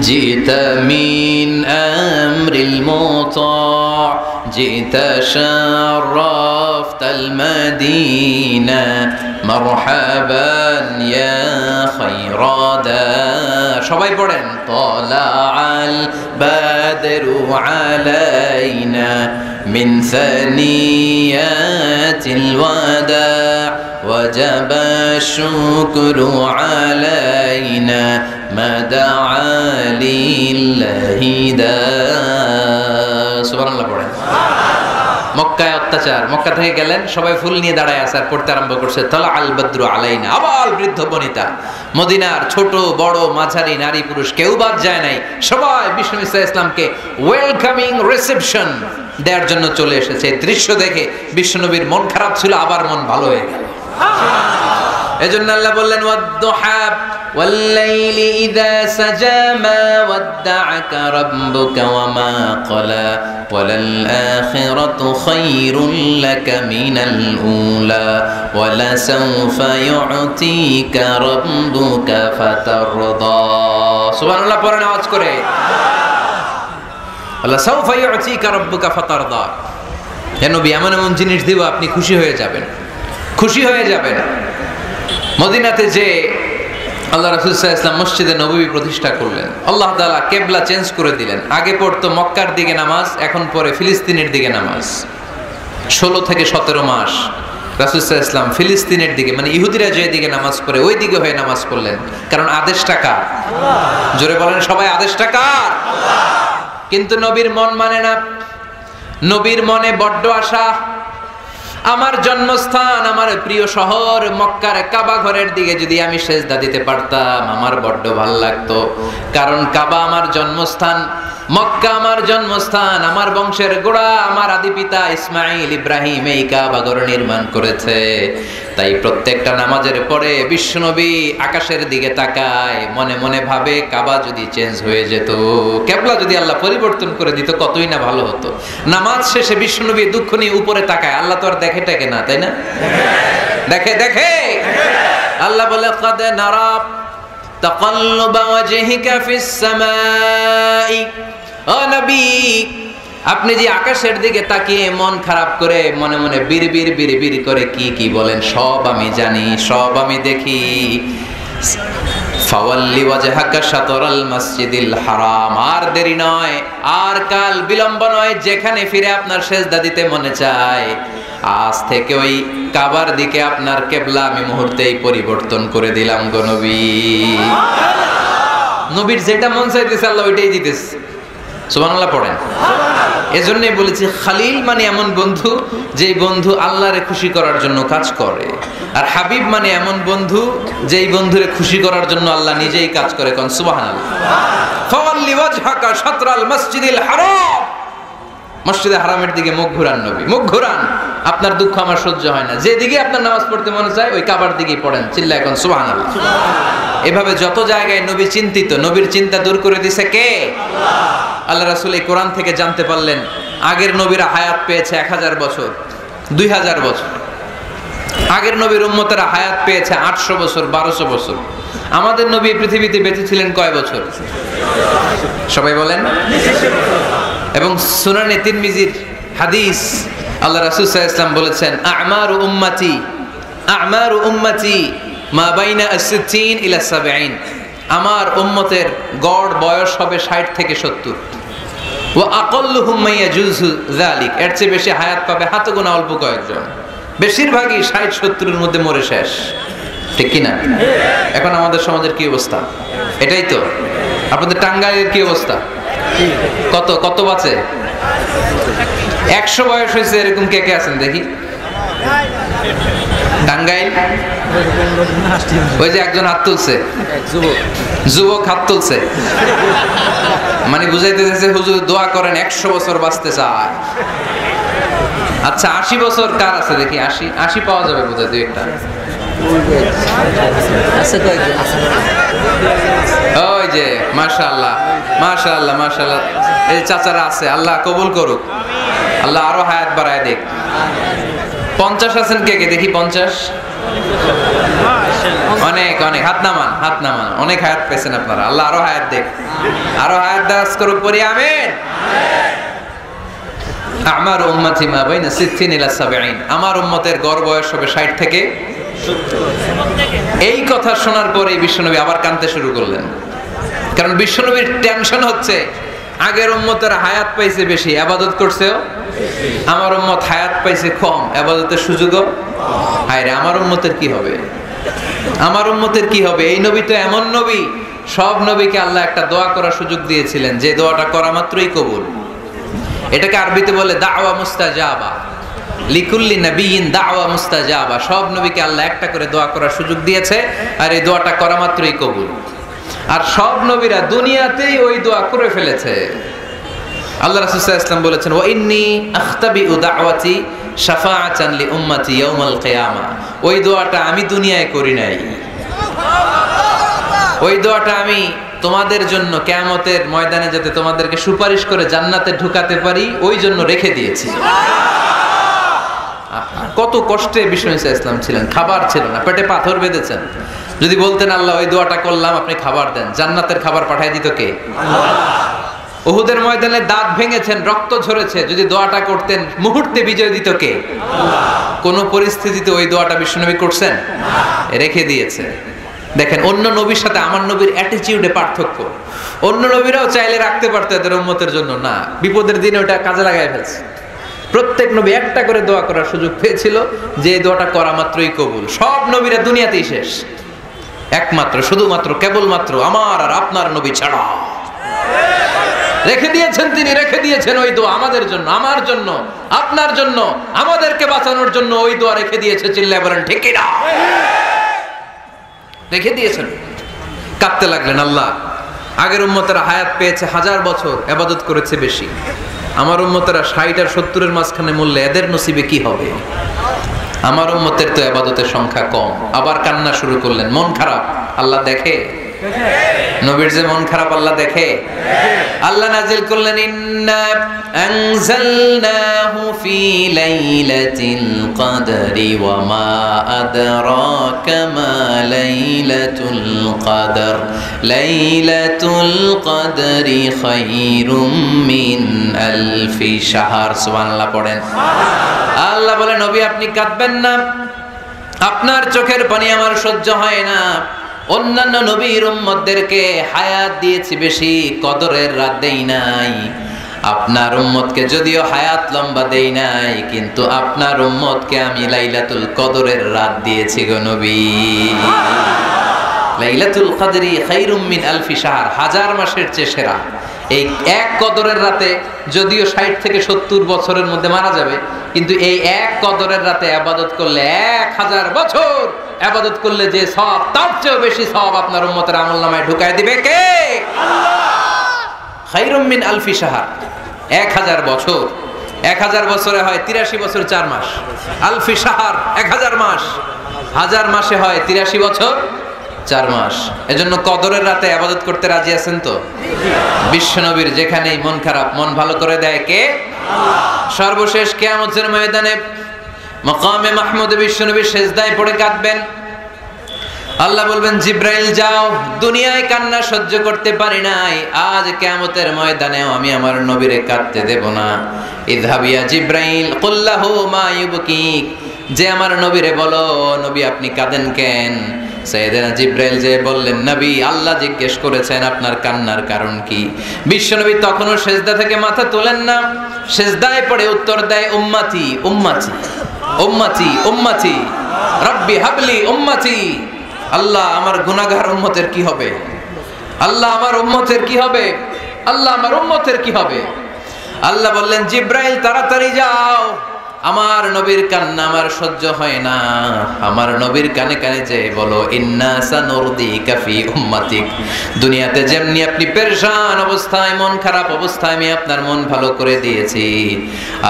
جئت من أمر المطاع جئت شرفت المدينة مرحبا يا خير دا সবাই পড়েন طلع البدر علينا من ثنيات الوداع وجب الشكر علينا ما دعا لله دا সুবহানাল্লাহ পড়েন। মক্কায় অত্যাচার, মক্কা থেকে গেলেন, সবাই ফুল নিয়ে দাঁড়ায় আছে আর পড়তে আরম্ভ করছে তালা আল বদ্রু আলাইনা। আবার বৃদ্ধ বনিতা, মদিনার ছোট বড় মাঝারি নারী পুরুষ কেউ বাদ যায় নাই, সবাই বিষ্ণু ইসলামকে ওয়েলকামিং রিসেপশন দেওয়ার জন্য চলে এসেছে। এই দৃশ্য দেখে বিশ্বনবীর মন খারাপ ছিল, আবার মন ভালো হয়ে গেল। এজন্য আল্লাহ বললেন ওয়াদ-দুহা ওয়াল-লাইলি ইযা সাজা মা ওয়াদ্দা'আকা রাব্বুকা ওয়া মা ক্বালা ওয়ালাল-আখিরাতু খায়রুল লাকা মিনাল উলা ওয়ালাসাওফা ইউ'তিকা রাব্বুকা ফাতারদা। সুবহানাল্লাহ পড়েন আওয়াজ করে। ওয়ালাসাওফা ইউ'তিকা রাব্বুকা ফাতারদা। হে নবী, এমন এমন জিনিস দিব আপনি খুশি হয়ে যাবেন, খুশি হয়ে যাবেন। মদিনাতে যে আল্লাহ রাসূল সাল্লাল্লাহু আলাইহি ওয়াসাল্লাম মসজিদে নববী প্রতিষ্ঠা করলেন, আল্লাহ তাআলা কিবলা চেঞ্জ করে দিলেন। আগে পড়তো মক্কার দিকে নামাজ, এখন পড়ে ফিলিস্তিনের দিকে নামাজ। 16 থেকে 17 মাস রাসূল সাল্লাল্লাহু আলাইহি ওয়াসাল্লাম ফিলিস্তিনের দিকে, মানে ইহুদিরা যে দিকে নামাজ পড়ে ওই দিকে হয়ে নামাজ পড়লেন। কারণ আদেশটা কার? জোরে বলেন সবাই, আদেশটা কার? কিন্তু নবীর মন মানে না। নবীর মনে বড্ড আশা, আমার জন্মস্থান, আমার প্রিয় শহর মক্কার কাবা ঘরের দিকে যদি আমি সেজদা দিতে পারতাম আমার বড্ড ভালো লাগতো। কারণ কাবা আমার জন্মস্থান, মক্কা আমার জন্মস্থান, আমার বংশের গোড়া, আমার আদি পিতা ইসমাইল ইব্রাহিম এই কাবা ঘর নির্মাণ করেছে। তাই প্রত্যেকটা নামাজের পরে বিশ্বনবী আকাশের দিকে তাকায়, মনে মনে ভাবে কাবা যদি চেঞ্জ হয়ে যেত, কিবলা যদি আল্লাহ পরিবর্তন করে দিত কতই না ভালো হতো। নামাজ শেষে বিশ্বনবী দুঃখ নিয়ে উপরে তাকায়, আল্লাহ তো আর দেখে টেকে না, তাই না? দেখে দেখে। আল্লাহ বলে কাদ নারা তাকাল্লুবা ওয়াজহিকা ফিস সামাই। ও নবী, আপনি যে আকাশের দিকে তাকিয়ে মন খারাপ করে মনে মনে বিড়বিড় বিড়বিড় করে কি কি বলেন সব আমি জানি, সব আমি দেখি। ফাওয়াল্লি ওয়াজহাকা শাতরাল মাসজিদিল হারাম। আর দেরি নয়, আর কাল বিলম্ব নয়, যেখানে ফিরে আপনার সেজদা দিতে মনে চায় আজ থেকে ওই কাবার দিকে আপনার কিবলা আমি মুহূর্তেই পরিবর্তন করে দিলাম গো নবী। নবীর যেটা মন চাইতেছে আল্লাহ ওইটাই দিতেছে। সুবহানাল্লাহ পড়েন। এজন্যই বলেছি খালিল মানে এমন বন্ধু যেই বন্ধু আল্লাহরে খুশি করার জন্য কাজ করে, আর হাবিব মানে এমন বন্ধু যেই বন্ধুরে খুশি করার জন্য আল্লাহ নিজেই কাজ করে। কোন সুবহানাল্লাহ। ফাওয়াল্লি ওয়াজহাকা শাতরাল মাসজিদিল হারাম। মসজিদে হারামের দিকে মুখ ঘুরান নবী, মুখ ঘুরান। আপনার দুঃখ আমার সহ্য হয় না, যেদিকে আপনার নামাজ পড়তে মনে চায় ওই কাবার দিকেই পড়েন। চিল্লা এখন সুবহানাল্লাহ। এভাবে যত জায়গায় নবী চিন্তিত, নবীর চিন্তা দূর করে দিছে কে? আল্লাহ রাসূল এই কোরআন থেকে জানতে পারলেন আগের নবীরা হায়াত পেয়েছে 1000 বছর, 2000 বছর। আগের নবীর উম্মতেরা হায়াত পেয়েছে 800 বছর, 1200 বছর। আমাদের নবী পৃথিবীতে বেঁচে ছিলেন কয় বছর? সবাই বলেন। এবং সুনানে তিরমিজির হাদিস, আল্লাহ রাসূল সাল্লাল্লাহু আলাইহি ওয়াসাল্লাম বলেছেন আমারু উম্মতি মা বাইনা আস-সিত্তিন ইলা 70। আমার উম্মতের গড় বয়স হবে 60 থেকে 70। ওয়া আকাল্লুহুম মা ইয়াজুজু যালিক। এর চেয়ে বেশি হায়াত পাবে হাত গোনা অল্প কয়েকজন। বেশিরভাগই 60-70 এর মধ্যে মরে শেষ, ঠিক কি না? এখন আমাদের সমাজের কি অবস্থা? এটাই তো। আপনাদের টাঙ্গাইলের কি অবস্থা? কত কত বাঁচে? 100 বয়স হয়েছে এরকম কে কে আছেন দেখি? টাঙ্গাইল ওই যে একজন হাত তুলছে, যুবক হাত তুলছে, মানে বুঝাইতে চাইছে হুজুর দোয়া করেন 100 বছর বাঁচতে চায়। আচ্ছা 80 বছর কার আছে দেখি? 80 পাওয়া যাবে বোধহয় দুই একটা। ওই যে মাশাআল্লাহ মাশাআল্লাহ মাশাআল্লাহ, এই চাচারা আছে, আল্লাহ কবুল করুক, আল্লাহ আরো হায়াত বাড়ায় দেখ। 50 আছেন কে কে দেখি? 50 অনেক অনেক, হাত নামান হাত নামান। অনেক হায়াত পেয়েছেন আপনারা, আল্লাহ আরো হায়াত দেখ, আরো হায়াত দারাজ করুক, পড়ি আমিন। আমার উম্মতি মা বাইনা 60 ইলা 70। আমার উম্মতের গড় বয়স হবে 60 থেকে 70। এই কথা শোনার পরে বিশ্বনবী আবার কাঁদতে শুরু করলেন। কারণ বিশ্বনবীর টেনশন হচ্ছে আগের উম্মতের হায়াত পাইছে বেশি, ইবাদত করছেও। আমার উম্মত হায়াত পাইছে কম, ইবাদতের সুযোগও। হায় রে, আমার উম্মতের কি হবে? আমার উম্মতের কি হবে? এই নবী তো এমন নবী, সব নবীকে আল্লাহ একটা দোয়া করার সুযোগ দিয়েছিলেন, যে দোয়াটা করা মাত্রই কবুল। এটাকে আরবিতে বলে দাওয়া মুস্তাজাবা। লিকুল্লি নবিয়িন দাওয়া মুস্তাজাবা, সব নবীকে আল্লাহ একটা করে দোয়া করার সুযোগ দিয়েছে, আর এই দোয়াটা করা মাত্রই কবুল। আর সব নবীরা দুনিয়াতেই ওই দোয়া করে ফেলেছে। আল্লাহ রাসূল সাল্লাল্লাহু আলাইহি ওয়াসাল্লাম বলেছেন, ওয়া ইন্নী আখতাবিউ দাওয়াতি শাফাআতান লি উম্মতি ইয়াউমাল কিয়ামা। ওই দোয়াটা আমি দুনিয়ায় করি নাই, ওই দোয়াটা আমি তোমাদের জন্য কিয়ামতের ময়দানে যাতে তোমাদেরকে সুপারিশ করে জান্নাতে ঢুকাতে পারি ওই জন্য রেখে দিয়েছি। কত কষ্টে বিষ্ণু ঈসা ইসলাম ছিলেন, খাবার ছিল না, পেটে পাথর বেঁধেছেন। যদি বলতেন আল্লাহ ওই দোয়াটা করলাম, আপনি খাবার দেন, জান্নাতের খাবার পাঠিয়ে দিত কে? উহুদের ময়দানে দাঁত ভেঙেছেন, রক্ত ঝরেছে, যদি দোয়াটা করতেন মুহূর্তে বিজয় দিত কে? কোন পরিস্থিতিতে ওই দোয়াটা বিশ্বনবী করছেন? রেখে দিয়েছে। দেখেন, অন্য নবীর সাথে আমার নবীর অ্যাটিটিউডে পার্থক্য। অন্য নবীরাও চাইলে রাখতে পারতো এদের উম্মতের জন্য, না, বিপদের দিনে ওটা কাজে লাগাই ফেলছে। প্রত্যেক নবী একটা করে দোয়া করার সুযোগ পেয়েছিল, যে দোয়াটা করা মাত্রই কবুল। সব নবীরা দুনিয়াতেই শেষ, একমাত্র শুধুমাত্র কেবলমাত্র আমার আর আপনার নবী ছাড়া রেখে দিয়েছেন তিনি, রেখে দিয়েছেন ওই দোয়া আমাদের জন্য, আমার জন্য, আপনার জন্য, আমাদেরকে বাঁচানোর জন্য ওই দোয়া রেখে দিয়েছে। চিল্লায় বলেন ঠিক কিনা? রেখে দিয়েছেন। কাঁদতে লাগলেন, আল্লাহ আগের উম্মতেরা হায়াত পেয়েছে 1000 বছর, ইবাদত করেছে বেশি, আমার উম্মতেরা 60 আর 70-এর মাঝখানে মরলে এদের নসিবে কি হবে? আমার উম্মতের তো ইবাদতের সংখ্যা কম। আবার কান্না শুরু করলেন। মন খারাপ আল্লাহ দেখে? নবীর যে মন খারাপ আল্লাহ দেখে? আল্লাহ নাজিল করলেন, ইন্না আনজালনাহু ফি লাইলাতিল কদরি ওয়া মা আদরাকা মা লাইলাতুল কদর লাইলাতুল কদরি খায়রুম মিন আলফি শাহর। সুবহানাল্লাহ পড়েন। আল্লাহ বলে, নবী আপনি কাঁদবেন না, আপনার চোখের পানি আমার সহ্য হয় না। অন্যান্য নবীর উম্মতদেরকে হায়াত দিয়েছি বেশি, কদরের রাত দেই নাই। আপনার উম্মতকে যদিও হায়াত লম্বা দেই নাই, কিন্তু আপনার উম্মতকে আমি লাইলাতুল কদরের রাত দিয়েছি গো নবী। লাইলাতুল কদরি খায়রুম মিন আলফি শাহর, 1000 মাসের চেয়ে সেরা। এই এক কদরের রাতে যদিও 60 থেকে 70 বছরের মধ্যে মারা যাবে, কিন্তু এই এক কদরের রাতে ইবাদত করলে 1000 বছর ইবাদত করলে যে সওয়াব, তার চেয়েও বেশি সওয়াব আপনার উম্মতের আমলনামায় ঢুকায় দিবে কে? আল্লাহ। খায়রুম মিন আলফি শাহর, 1000 বছর। 1000 বছরে হয় 83 বছর 4 মাস। আলফি শাহর 1000 মাস, 1000 মাসে হয় 83 বছর 4 মাস। এজন্য কদরের রাতে ইবাদত করতে রাজি আছেন তো? বিশ্বনবীর যেখানেই মন খারাপ, মন ভালো করে দেয় কে? আল্লাহ। সর্বশেষ কিয়ামতের ময়দানে মাকামে মাহমুদে বিশ্বনবী সিজদায় পড়ে কাঁদবেন। আল্লাহ বলবেন, জিব্রাইল যাও, দুনিয়ায় কান্না সহ্য করতে পারি নাই, আজ কিয়ামতের ময়দানেও আমি আমার নবীরে কাঁদতে দেব না। ইযহাবিয়া জিব্রাইল কুল্লাহু মা ইউবকিক, যে আমার নবীরে বলো, নবী আপনি কাঁদেন কেন? সাইয়েদনা জিব্রাইল যে বললেন, নবী আল্লাহ জিজ্ঞেস করেছেন আপনার কান্নার কারণ কি? বিশ্বনবী তখনও সিজদা থেকে মাথা তোলেন না, সিজদায় পড়ে উত্তর দেয়, উম্মতি উম্মতি উম্মতি উম্মতি রব্বি হাবলি উম্মতি। আল্লাহ আমার গুনাহগার উম্মতের কি হবে? আল্লাহ আমার উম্মতের কি হবে? আল্লাহ আমার উম্মতের কি হবে? আল্লাহ বললেন, জিব্রাইল তাড়াতাড়ি যাও, আমার নবীর কান্না আমার সহ্য হয় না, আমার নবীর কানে কানে যে বলো, ইন্না সানুরদিকা ফি উম্মাতিক, দুনিয়াতে যেমনি আপনি পেরেশান অবস্থায়, মন খারাপ অবস্থায় আমি আপনার মন ভালো করে দিয়েছি,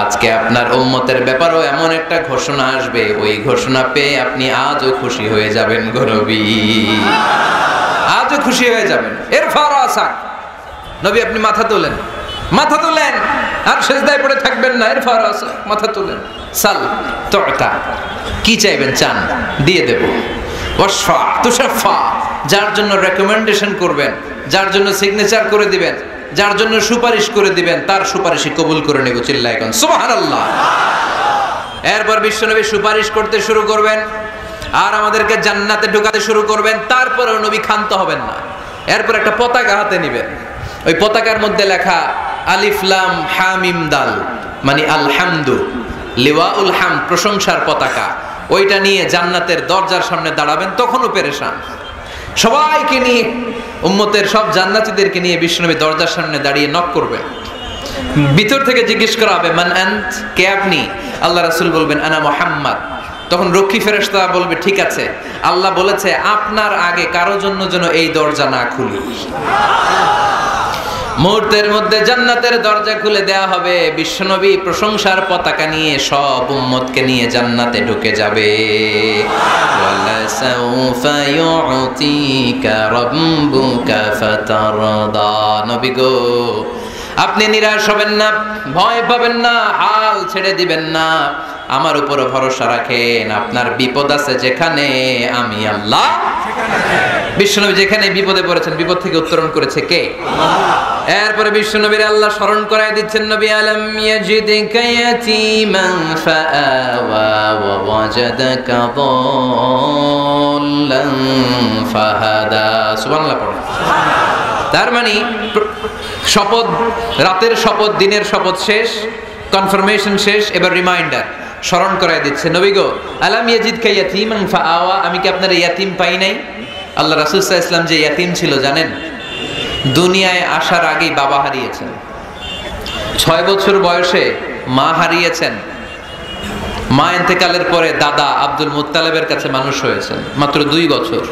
আজকে আপনার উম্মতের ব্যাপারও এমন একটা ঘোষণা আসবে, ওই ঘোষণা পেয়ে আপনি আজও খুশি হয়ে যাবেন গো নবী, আজও খুশি হয়ে যাবেন। ইরফা রাসাক, নবী আপনি মাথা তোলেন, মাথা তোলেন, আর সিজদায় পড়ে থাকবেন না। ইরফা রাসাক, মাথা তোলেন। সাল তুতা, কি চাইবেন চান দিয়ে দেব। ওয়াশফা তুশাফা, যার জন্য রেকমেন্ডেশন করবেন, যার জন্য সিগনেচার করে দিবেন, যার জন্য সুপারিশ করে দিবেন, তার সুপারিশই কবুল করে নেব। চিল্লায় কোন সুবহানাল্লাহ। এরপর বিশ্বনবী সুপারিশ করতে শুরু করবেন আর আমাদেরকে জান্নাতে ঢোকাতে শুরু করবেন। তারপরেও নবী ক্ষান্ত হবেন না। এরপর একটা পতাকা হাতে নেবেন, ওই পতাকার মধ্যে লেখা আলিফ লাম হা মিম দাল, মানে আলহামদু, লিওয়াউল হামদ, প্রশংসার পতাকা। ওইটা নিয়ে জান্নাতের দরজার সামনে দাঁড়াবেন। তখনও পেরেশান, সবাইকে নিয়ে, উম্মতের সব জান্নাতীদেরকে নিয়ে বিশ্বনবী দরজার সামনে দাঁড়িয়ে নক করবেন। ভিতর থেকে জিজ্ঞেস করা হবে মান আন্ত, কে আপনি? আল্লাহ রাসূল বলবেন আনা মুহাম্মদ। তখন রক্ষী ফেরেশতা বলবে ঠিক আছে, আল্লাহ বলেছে আপনার আগে কারো জন্য যেন এই দরজা না খুলি। মুহূর্তের মধ্যে জান্নাতের দরজা খুলে দেয়া হবে। বিশ্বনবী প্রশংসার পতাকা নিয়ে সব উম্মতকে নিয়ে জান্নাতে ঢুকে যাবে। ওয়ালা সাউফা ইউতিকা রাব্বুকা ফাতারদা। নবী গো, আপনি নিরাশ হবেন না, ভয় পাবেন না, হাল ছেড়ে দিবেন না, আমার উপর ভরসা রাখেন। আপনার বিপদ আছে যেখানে, আমি আল্লাহ। বিশ্বনবী যেখানে বিপদে পড়েছেন, বিপদ থেকে উত্তরণ করেছে কে? এরপরে বিশ্বনবীর আল্লাহ স্মরণ করায় দিচ্ছেন, নবী আলম ইয়াজিদিকা ইয়াতীমান ফাআওয়া ওয়া ওয়াজাদাকা দাল্লান ফাহাদা। সুবহানাল্লাহ পড়ুন। তার মানে শপথ, রাতের শপথ, দিনের শপথ শেষ, কনফার্মেশন শেষ, এবার রিমাইন্ডার, স্মরণ করায় দিচ্ছে, নবী গো আলাম ইয়াজিদকা ইয়াতীমান ফাআওয়া, আমি কি আপনার ইয়াতীম পাই নাই? আল্লাহ রাসূল সাল্লাল্লাহু আলাইহি ওয়াসাল্লাম যে ইয়াতীম ছিল জানেন? দুনিয়ায় আসার আগেই বাবা হারিয়েছেন, 6 বছর বয়সে মা হারিয়েছেন, মা ইন্তেকালের পরে দাদা আব্দুল মুত্তালিবের কাছে মানুষ হয়েছেন মাত্র 2 বছর।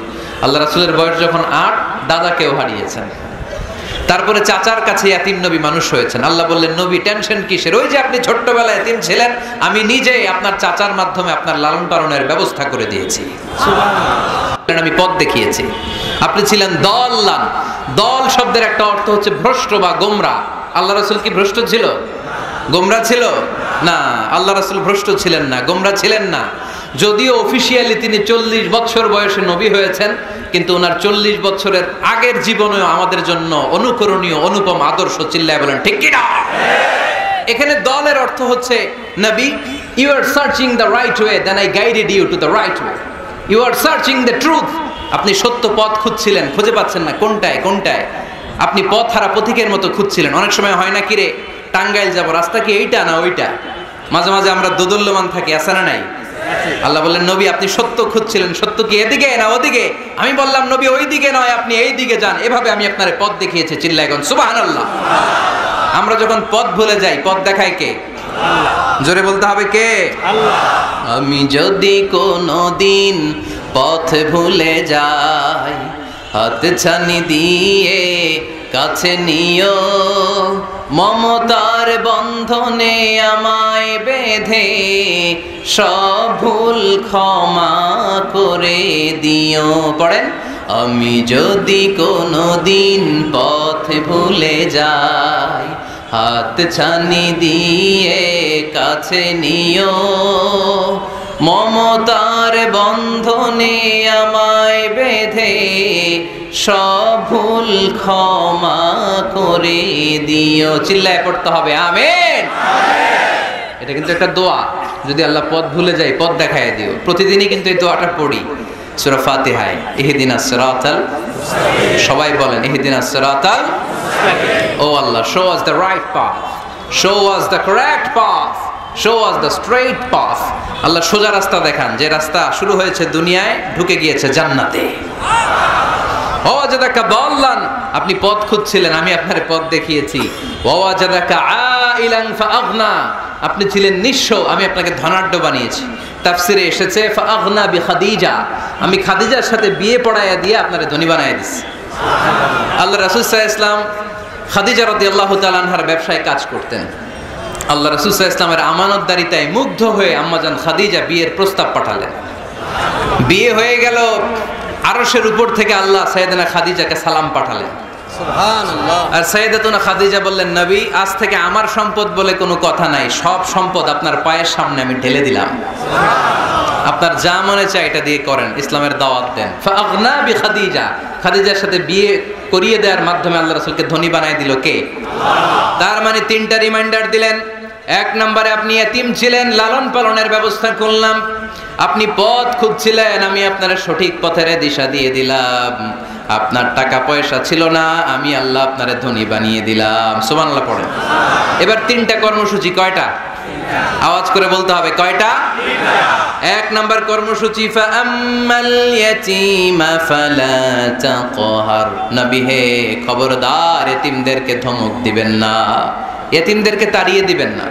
আল্লাহ রাসূলের বয়স যখন 8, দাদাকেও হারিয়েছেন। তারপরে চাচার কাছে ইয়াতীম নবী মানুষ হয়েছেন। আল্লাহ বললেন, নবী টেনশন কিসের? ওই যে আপনি ছোট্টবেলায় ইয়াতীম ছিলেন, আমি নিজেই আপনার চাচার মাধ্যমে আপনার লালন পালনের ব্যবস্থা করে দিয়েছি। সুবহানাল্লাহ। আমি পথ দেখিয়েছি। আপনি ছিলেন দল্লান। দল শব্দের একটা অর্থ হচ্ছে ভ্রষ্ট বা গোমরা। আল্লাহ রাসূল কি ভ্রষ্ট ছিল? গোমরা ছিল না। আল্লাহ রাসূল ভ্রষ্ট ছিলেন না, গোমরা ছিলেন না। যদিও অফিশিয়ালি তিনি 40 বছর বয়সে নবী হয়েছেন, কিন্তু ওনার 40 বছরের আগের জীবনেও আমাদের জন্য অনুকরণীয় অনুপম আদর্শ। চিল্লায় বলেন ঠিক কি না? এখানে দলের অর্থ হচ্ছে নবী, you are searching the right way, then I guided you to the right way. You are searching the truth. আপনি সত্য পথ খুঁজছিলেন, খুঁজে পাচ্ছেন না, কোনটায় কোনটায়। আপনি পথ হারা পথিকের মতো খুঁজছিলেন। অনেক সময় হয় না কি রে, টাঙ্গাইল যাব, রাস্তা কি এইটা না ওইটা? মাঝে মাঝে আমরা দোদুল্যমান থাকি, আছে না নাই? আল্লাহ বললেন, নবী আপনি সত্য খুঁজছিলেন, সত্য কি এদিকে না ওদিকে? আমি বললাম, নবী ওই দিকে নয়, আপনি এই দিকে যান। এভাবে আমি আপনার পথ দেখিয়েছি। চিল্লায় এখন সুবহানাল্লাহ। আমরা যখন পথ ভুলে যাই, পথ দেখায় কে? জোরে বলতে হবে কে? আল্লাহ। আমি যদি কোনদিন পথ ভুলে যাই, হাত ছানি দিয়ে কাছে নিও, মমতার বন্ধনে আমায় বেঁধে সব ভুল ক্ষমা করে দিও। পড়েন, আমি যদি কোনদিন পথ ভুলে যাই, হাত ছানি দিয়ে কাছে নিও, মমতার বন্ধনে আমায় বেঁধে সব ভুল ক্ষমা করে দিও। চিল্লায় পড়তে হবে আমিন। এটা কিন্তু একটা দোয়া। যদি আল্লাহ পথ ভুলে যাই, পথ দেখায় দিও। প্রতিদিনই কিন্তু এই দোয়াটা পড়ি সূরা ফাতিহায়, ইহদিনাস সিরাতাল মুস্তাকিম। সবাই বলেন ইহদিনাস সিরাতাল মুস্তাকিম। ও Allah, show us the right path, show us the correct path, show us the straight path. Allah সোজা রাস্তা দেখান, যে রাস্তা শুরু হয়েছে দুনিয়ায়, ঢুকে গিয়েছে জান্নাতে। ওয়াজাদাকা দাল্লান, আপনি পথ খুঁজছিলেন, আমি আপনার পথ দেখিয়েছি। ওয়াজাদাকা আইলান ফাআগনা, আপনি ছিলেন নিঃস্ব, আমি আপনাকে ধনাঢ্য বানিয়েছি। তাফসিরে এসেছে ফাআগনা বিখাদিজা, আমি খাদিজার সাথে বিয়ে পড়াইয়া দিয়ে আপনারে ধনী বানাইয়া দিয়েছি। আল্লাহ রাসূল সাল্লাল্লাহু আলাইহি ওয়াসাল্লাম খাদিজা রাদিয়াল্লাহু তাআলা আনহার ব্যবসায় কাজ করতেন। আল্লাহ রাসূল সাল্লাল্লাহু আলাইহি ওয়াসাল্লামের আমানতদারিতায় মুগ্ধ হয়ে আম্মাজান খাদিজা বিয়ের প্রস্তাব পাঠালেন। বিয়ে হয়ে গেল, আরশের উপর থেকে আল্লাহ সাইয়েদানা খাদিজাকে সালাম পাঠালেন। সুবহানাল্লাহ। আর সাইয়েদাতুনা খাদিজা বললেন, নবী আজ থেকে আমার সম্পদ বলে কোনো কথা নাই, সব সম্পদ আপনার পায়ের সামনে আমি ঢেলে দিলাম। আপনার যা মনে চায় এটা দিয়ে করেন, ইসলামের দাওয়াত দেন। ফাআগনা বিখাদিজা, খাদিজার সাথে বিয়ে করিয়ে দেওয়ার মাধ্যমে আল্লাহ রাসূলকে ধনী বানায় দিল কে? তার মানে 3টা রিমাইন্ডার দিলেন। 1 নম্বরে আপনি এতিম ছিলেন, লালন পালনের ব্যবস্থা করলাম। আপনি পথ খুঁজছিলেন, আমি আপনার সঠিক পথের দিশা দিয়ে দিলাম। আপনার টাকা পয়সা ছিল না, আমি আল্লাহ আপনারে ধনী বানিয়ে দিলাম। সুবহানাল্লাহ পড়েন। এবার 3টা কর্মসূচি, কয়টা? আওয়াজ করে বলতে হবে, কয়টা? 1 নম্বর কর্মসূচি, ফাআম্মাল ইয়াতীমা ফালা তাকহার, নবী হে খবরদার এতিমদেরকে ধমক দিবেন না। এতিমদেরকে তাড়িয়ে দিবেন না,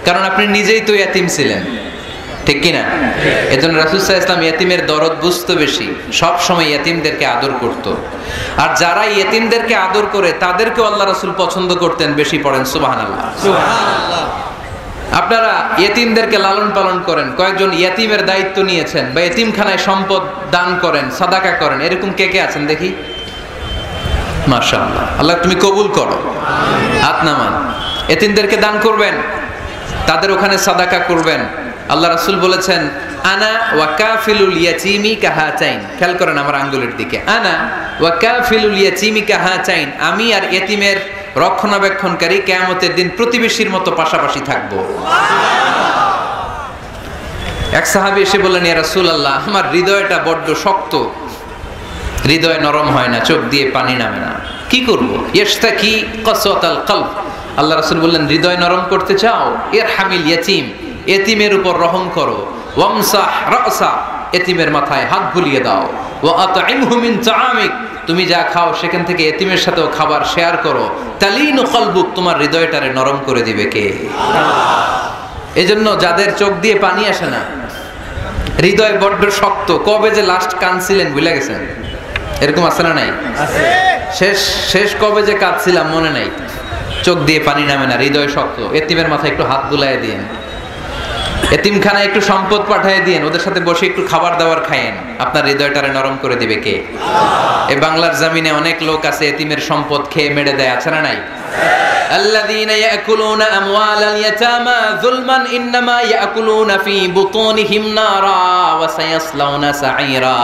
কারণ আপনি নিজেই তো এতিম ছিলেন, ঠিক কিনা? এজন্য রাসূল সাল্লাল্লাহু আলাইহি ওয়াসাল্লাম এতিমের দরদ বুঝতে বেশি, সব সময় এতিমদেরকে আদর করত। আর যারা এতিমদেরকে আদর করে তাদেরকে আল্লাহ রাসূল পছন্দ করতেন বেশি। পড়েন সুবহানাল্লাহ। সুবহানাল্লাহ। আপনারা এতিমদেরকে লালন পালন করেন, কয়েকজন এতিমের দায়িত্ব নিয়েছেন, বা এতিমখানায় সম্পদ দান করেন, সাদাকা করেন, এরকম কে কে আছেন দেখি? মাশাআল্লাহ, আল্লাহ তুমি কবুল করো। হাত নামান। এতিমদেরকে দান করবেন, তাদের ওখানে সাদাকা করবেন। আল্লাহ রাসূল বলেছেন আনা ওয়া কাফিলুল ইয়াতীমি কাহাতাইন। খেয়াল করেন আমার আঙ্গুলের দিকে, আনা ওয়া কাফিলুল ইয়াতীমি কাহাতাইন, আমি আর এতিমের রক্ষণাবেক্ষণকারী কিয়ামতের দিন প্রতিবেশীর মতো পাশাপাশি থাকবো। এক সাহাবী এসে বললেন, ইয়া রাসূলুল্লাহ, আমার হৃদয়টা বড্ড শক্ত, হৃদয় নরম হয় না, চোখ দিয়ে পানি নামে না, কি করব? ইশতাকি কাসাতাল কলব। আল্লাহ রাসূল বললেন, হৃদয় নরম করতে চাও? ইরহামিল ইয়াতীম, এতিমের উপর রহম করো। ওয়ামসাহ রাসা, এতিমের মাথায় হাত বুলিয়ে দাও। ওয়া আতইমহু মিন তাআমিক, তুমি যা খাও সেখান থেকে এতিমের সাথেও খাবার শেয়ার করো। তালিনু কলবুক, তোমার হৃদয়টারে নরম করে দিবে কে? আল্লাহ। এজন্য যাদের চোখ দিয়ে পানি আসে না, হৃদয় বড্ড শক্ত, কবে যে লাস্ট কাঁদছিলেন ভুলে গেছেন? এরকম আছে না নাই? আছে। শেষ কবে যে কাঁদছিলাম মনে নাই, চোখ দিয়ে পানি নামে না, হৃদয় শক্ত। এতিমের মাথায় একটু হাত বুলায় দিন, এতিমখানায় একটু সম্পদ পাঠিয়ে দিন, ওদের সাথে বসে একটু খাবার দাবার খায়েন, আপনার হৃদয়টারে নরম করে দিবে কে? এই বাংলার জমিনে অনেক লোক আছে এতিমের সম্পদ খেয়ে মেরে দেয়, আছে না নাই? الذين يأكلون أموال اليتامى ظلما إنما يأكلون في بطونهم نارا وسيصلون سعيرا।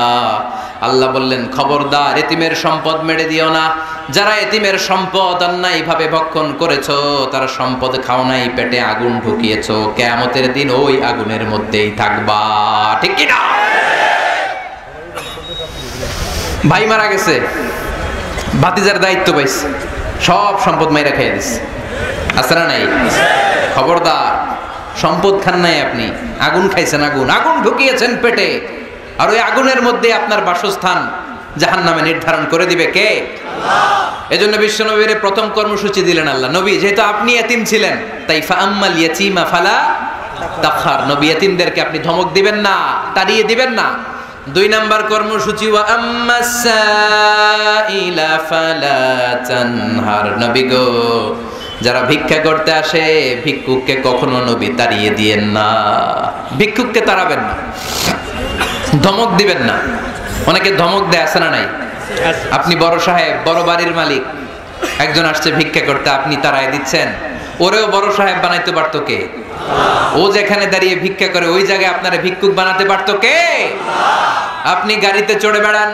আল্লাহ বললেন, খবরদার এতিমের সম্পদ মেরে দিও না। যারা এতিমের সম্পদ অন্যায়ভাবে ভক্ষণ করেছো, তারা সম্পদ খাও নাই, পেটে আগুন ঢুকিয়েছো, কিয়ামতের দিন ওই আগুনের মধ্যেই থাকবা, ঠিক কি না? ভাই মারা গেছে, ভাতিজার দায়িত্ব পাইছে, সব সম্পদ মাইরা খাইয়া দিচ্ছে, আছে না নাই? খবরদার, সম্পদ খান নাই আপনি, আগুন খাইছেন, আগুন ঢুকিয়েছেন পেটে, আর ওই আগুনের মধ্যে আপনার বাসস্থান জাহান্নামে নির্ধারণ করে দিবে কে? আল্লাহ। এজন্য বিশ্বনবীর প্রথম কর্মসূচি দিলেন আল্লাহ। নবী, যেহেতু আপনি এতিম ছিলেন, তাই ফাআম্মাল ইয়াতীমা ফালা তাখহার, নবী এতিমদেরকে আপনি ধমক দিবেন না, তাড়িয়ে দিবেন না। 2 নাম্বার কর্মসূচি, ওয়া আম্মাস সাইলা ফালা তানহার, নবী গো, যারা ভিক্ষা করতে আসে ভিক্ষুককে কখনো নবী তাড়িয়ে দিয়েন না, ভিক্ষুককে তাড়াবেন না, ধমক দিবেন না। অনেকে ধমক দেয়, আছে না নাই? আপনি বড় সাহেব, বড় বাড়ির মালিক, একজন আসছে ভিক্ষা করতে, আপনি তাড়ায় দিচ্ছেন, ওরেও বড় সাহেব বানাইতে পারতো কে? ও যেখানে দাঁড়িয়ে ভিক্ষা করে ওই জায়গায় আপনারা ভিক্ষুক বানাতে পারতো কে? আপনি গাড়িতে চড়ে বেড়ান,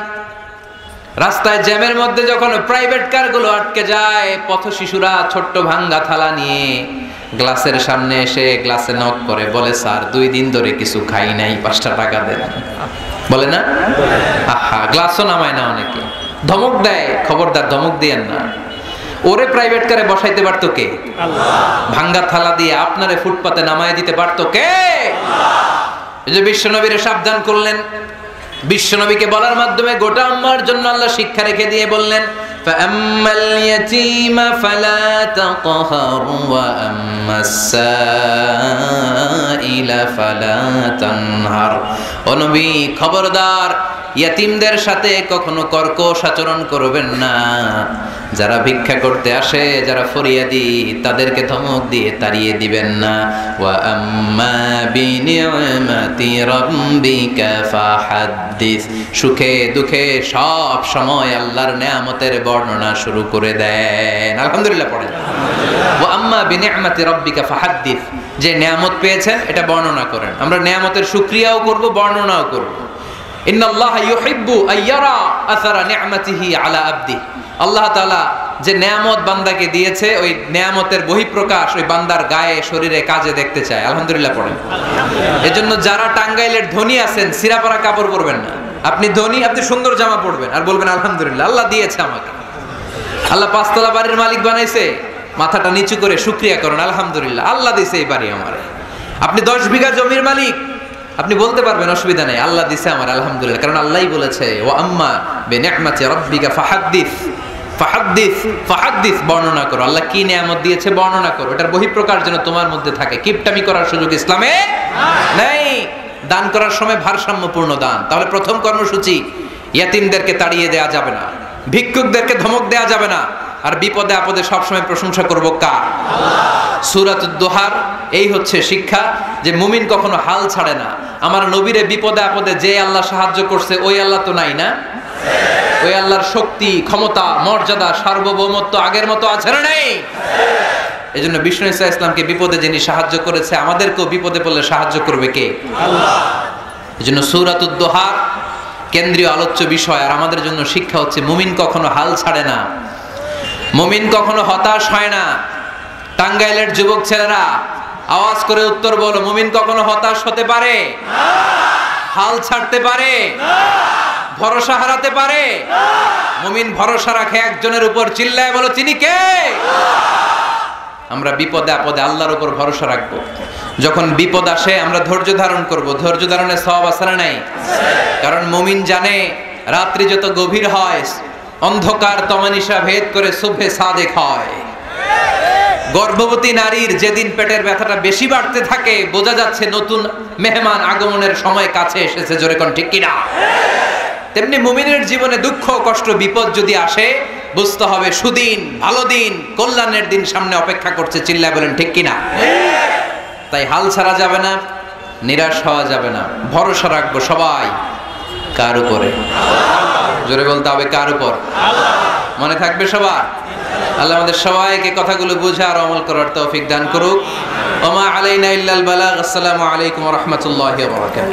রাস্তায় জ্যামের মধ্যে যখন প্রাইভেট কারগুলো আটকে যায়, পথ শিশুরা ছোট্ট ভাঙ্গা থালা নিয়ে গ্লাসের সামনে এসে গ্লাসে নক করে, বলে স্যার 2 দিন ধরে কিছু খাই নাই, 5টা টাকা দেন, বলে না? আহা, গ্লাসও নামায় না, অনেকে ধমক দেয়, খবরদার ধমক দিয়েন না। ওরে প্রাইভেট কারে বসাইতে পারতো কে? আল্লাহ। ভাঙ্গা থালা দিয়ে আপনারে ফুটপাতে নামায় দিতে পারতো কে? আল্লাহ। এই যে বিশ্বনবীরে সাবধান করলেন, বিশ্বনবীকে বলার মাধ্যমে গোটা উম্মার জন্য আল্লাহ শিক্ষা রেখে দিয়ে বললেন, ফাআম্মাল ইয়াতীমা ফালা তাকহার ওয়া আম্মাস সাইলা ফালা তানহার। ও নবী, খবরদার, ইয়াতীমদের সাথে কখনো কর্কশ আচরণ করবেন না। যারা ভিক্ষা করতে আসে, যারা ফরিয়াদি, তাদেরকে ধমক দিয়ে তাড়িয়ে দিবেন না। ওয়া আম্মা বিনিআমাতি রাব্বিকা ফাহাদ্দিস, সুখে দুঃখে সব সময় আল্লাহর নেয়ামতের বর্ণনা শুরু করে দেন। আলহামদুলিল্লাহ পড়েন। ওয়া আম্মা বিনিআমাতি রাব্বিকা ফাহাদ্দিস, যে নেয়ামত পেয়েছেন এটা বর্ণনা করেন। আমরা নেয়ামতের শুকরিয়াও করব, বর্ণনাও করব। ইন্নাল্লাহা ইউহিব্বু আইয়ারা আসারা নি'মাতিহি আলা আবদি, আল্লাহ তাআলা যে নেয়ামত বান্দাকে দিয়েছে, ওই নেয়ামতের বহিঃপ্রকাশ ওই বান্দার গায়ে, শরীরে, কাজে দেখতে চায়। আলহামদুলিল্লাহ পড়েন। এজন্য যারা টাঙ্গাইলের ধনী আছেন, সিরাপাড়া কাপড় পরবেন না। আপনি ধনী, আপনি সুন্দর জামা পরবেন আর বলবেন আলহামদুলিল্লাহ, আল্লাহ দিয়েছে আমাকে, আল্লাহ 5 তলা বাড়ির মালিক বানাইছে, মাথাটা নিচু করে শুকরিয়া করেন, আলহামদুলিল্লাহ, আল্লাহ দিয়েছে এই বাড়ি আমার। আপনি 10 বিঘা জমির মালিক, আপনি বলতে পারবেন অসুবিধা নেই, আল্লাহ দিছে আমার, আলহামদুলিল্লাহ, কারণ আল্লাহই বলেছে, ওয়া আম্মা বিনিআমাতি রাব্বিকা ফাহাদ্দিস ফাহাদ্দিস বর্ণনা করো, আল্লাহ কি নিয়ামত দিয়েছে বর্ণনা করো, এটার বহিঃপ্রকাশ যেন তোমার মধ্যে থাকে। কিপটামি করার সুযোগ ইসলামে নেই। দান করার সময় ভারসাম্যপূর্ণ দান। তাহলে প্রথম কর্মসূচি, ইয়াতিমদেরকে তাড়িয়ে দেয়া যাবে না, ভিক্ষুকদেরকে ধমক দেয়া যাবে না, আর বিপদে আপদে সবসময় প্রশংসা করব কার? সূরাতুদ দোহার এই হচ্ছে শিক্ষা যে মুমিন কখনো হাল ছাড়ে না। আমার নবীরে বিপদে আপদে যে আল্লাহ সাহায্য করছে ওই আল্লাহ তো নাই না? ওই আল্লাহর শক্তি, ক্ষমতা, মর্যাদা, সার্বভৌমত্ব আগের মতো আছে না নেই? এই জন্য বিষ্ণু ঈসা ইসলামকে বিপদে যিনি সাহায্য করেছে, আমাদেরকেও বিপদে পড়লে সাহায্য করবে কে? আল্লাহ। এই জন্য সূরাতুদ দোহার কেন্দ্রীয় আলোচ্য বিষয়। আর আমাদের জন্য শিক্ষা হচ্ছে মুমিন কখনো হাল ছাড়ে না, মুমিন কখনো হতাশ হয় না। টাঙ্গাইলের যুবক ছেলেরা আওয়াজ করে উত্তর বলো, মুমিন কখনো হতাশ হতে পারে? হাল ছাড়তে পারে? ভরসা হারাতে পারে? মুমিন ভরসা রাখে একজনের উপর, চিল্লায় বলো তিনি কে? আমরা বিপদে আপদে আল্লাহর উপর ভরসা রাখবো। যখন বিপদ আসে আমরা ধৈর্য ধারণ করব। ধৈর্য ধারণের সওয়াব আছে না নাই? কারণ মুমিন জানে রাত্রি যত গভীর হয় অন্ধকার তমানিসা ভেদ করে সুবহে সাদেক হয়। গর্ভবতী নারীর যেদিন পেটের ব্যথাটা বেশি বাড়তে থাকে বোঝা যাচ্ছে নতুন মেহমান আগমনের সময় কাছে এসেছে। জোরে কোন ঠিক কিনা? তেমনি মুমিনের জীবনে দুঃখ কষ্ট বিপদ যদি আসে বুঝতে হবে সুদিন, ভালো দিন, কল্যাণের দিন সামনে অপেক্ষা করছে। চিল্লায় বলেন ঠিক কিনা? তাই হাল ছাড়া যাবে না, নিরাশ হওয়া যাবে না, ভরসা রাখবো সবাই কার উপরে? জোরে বলতে হবে কার উপর? মনে থাকবে সবার? আল্লাহ আমাদের সবাইকে কথাগুলো বুঝে আর আমল করার তৌফিক দান করুক। ওমা আলাইনা ইল্লাল বালাগ। আসসালামু আলাইকুম ওয়া রাহমাতুল্লাহি ওয়া বারাকাতুহু।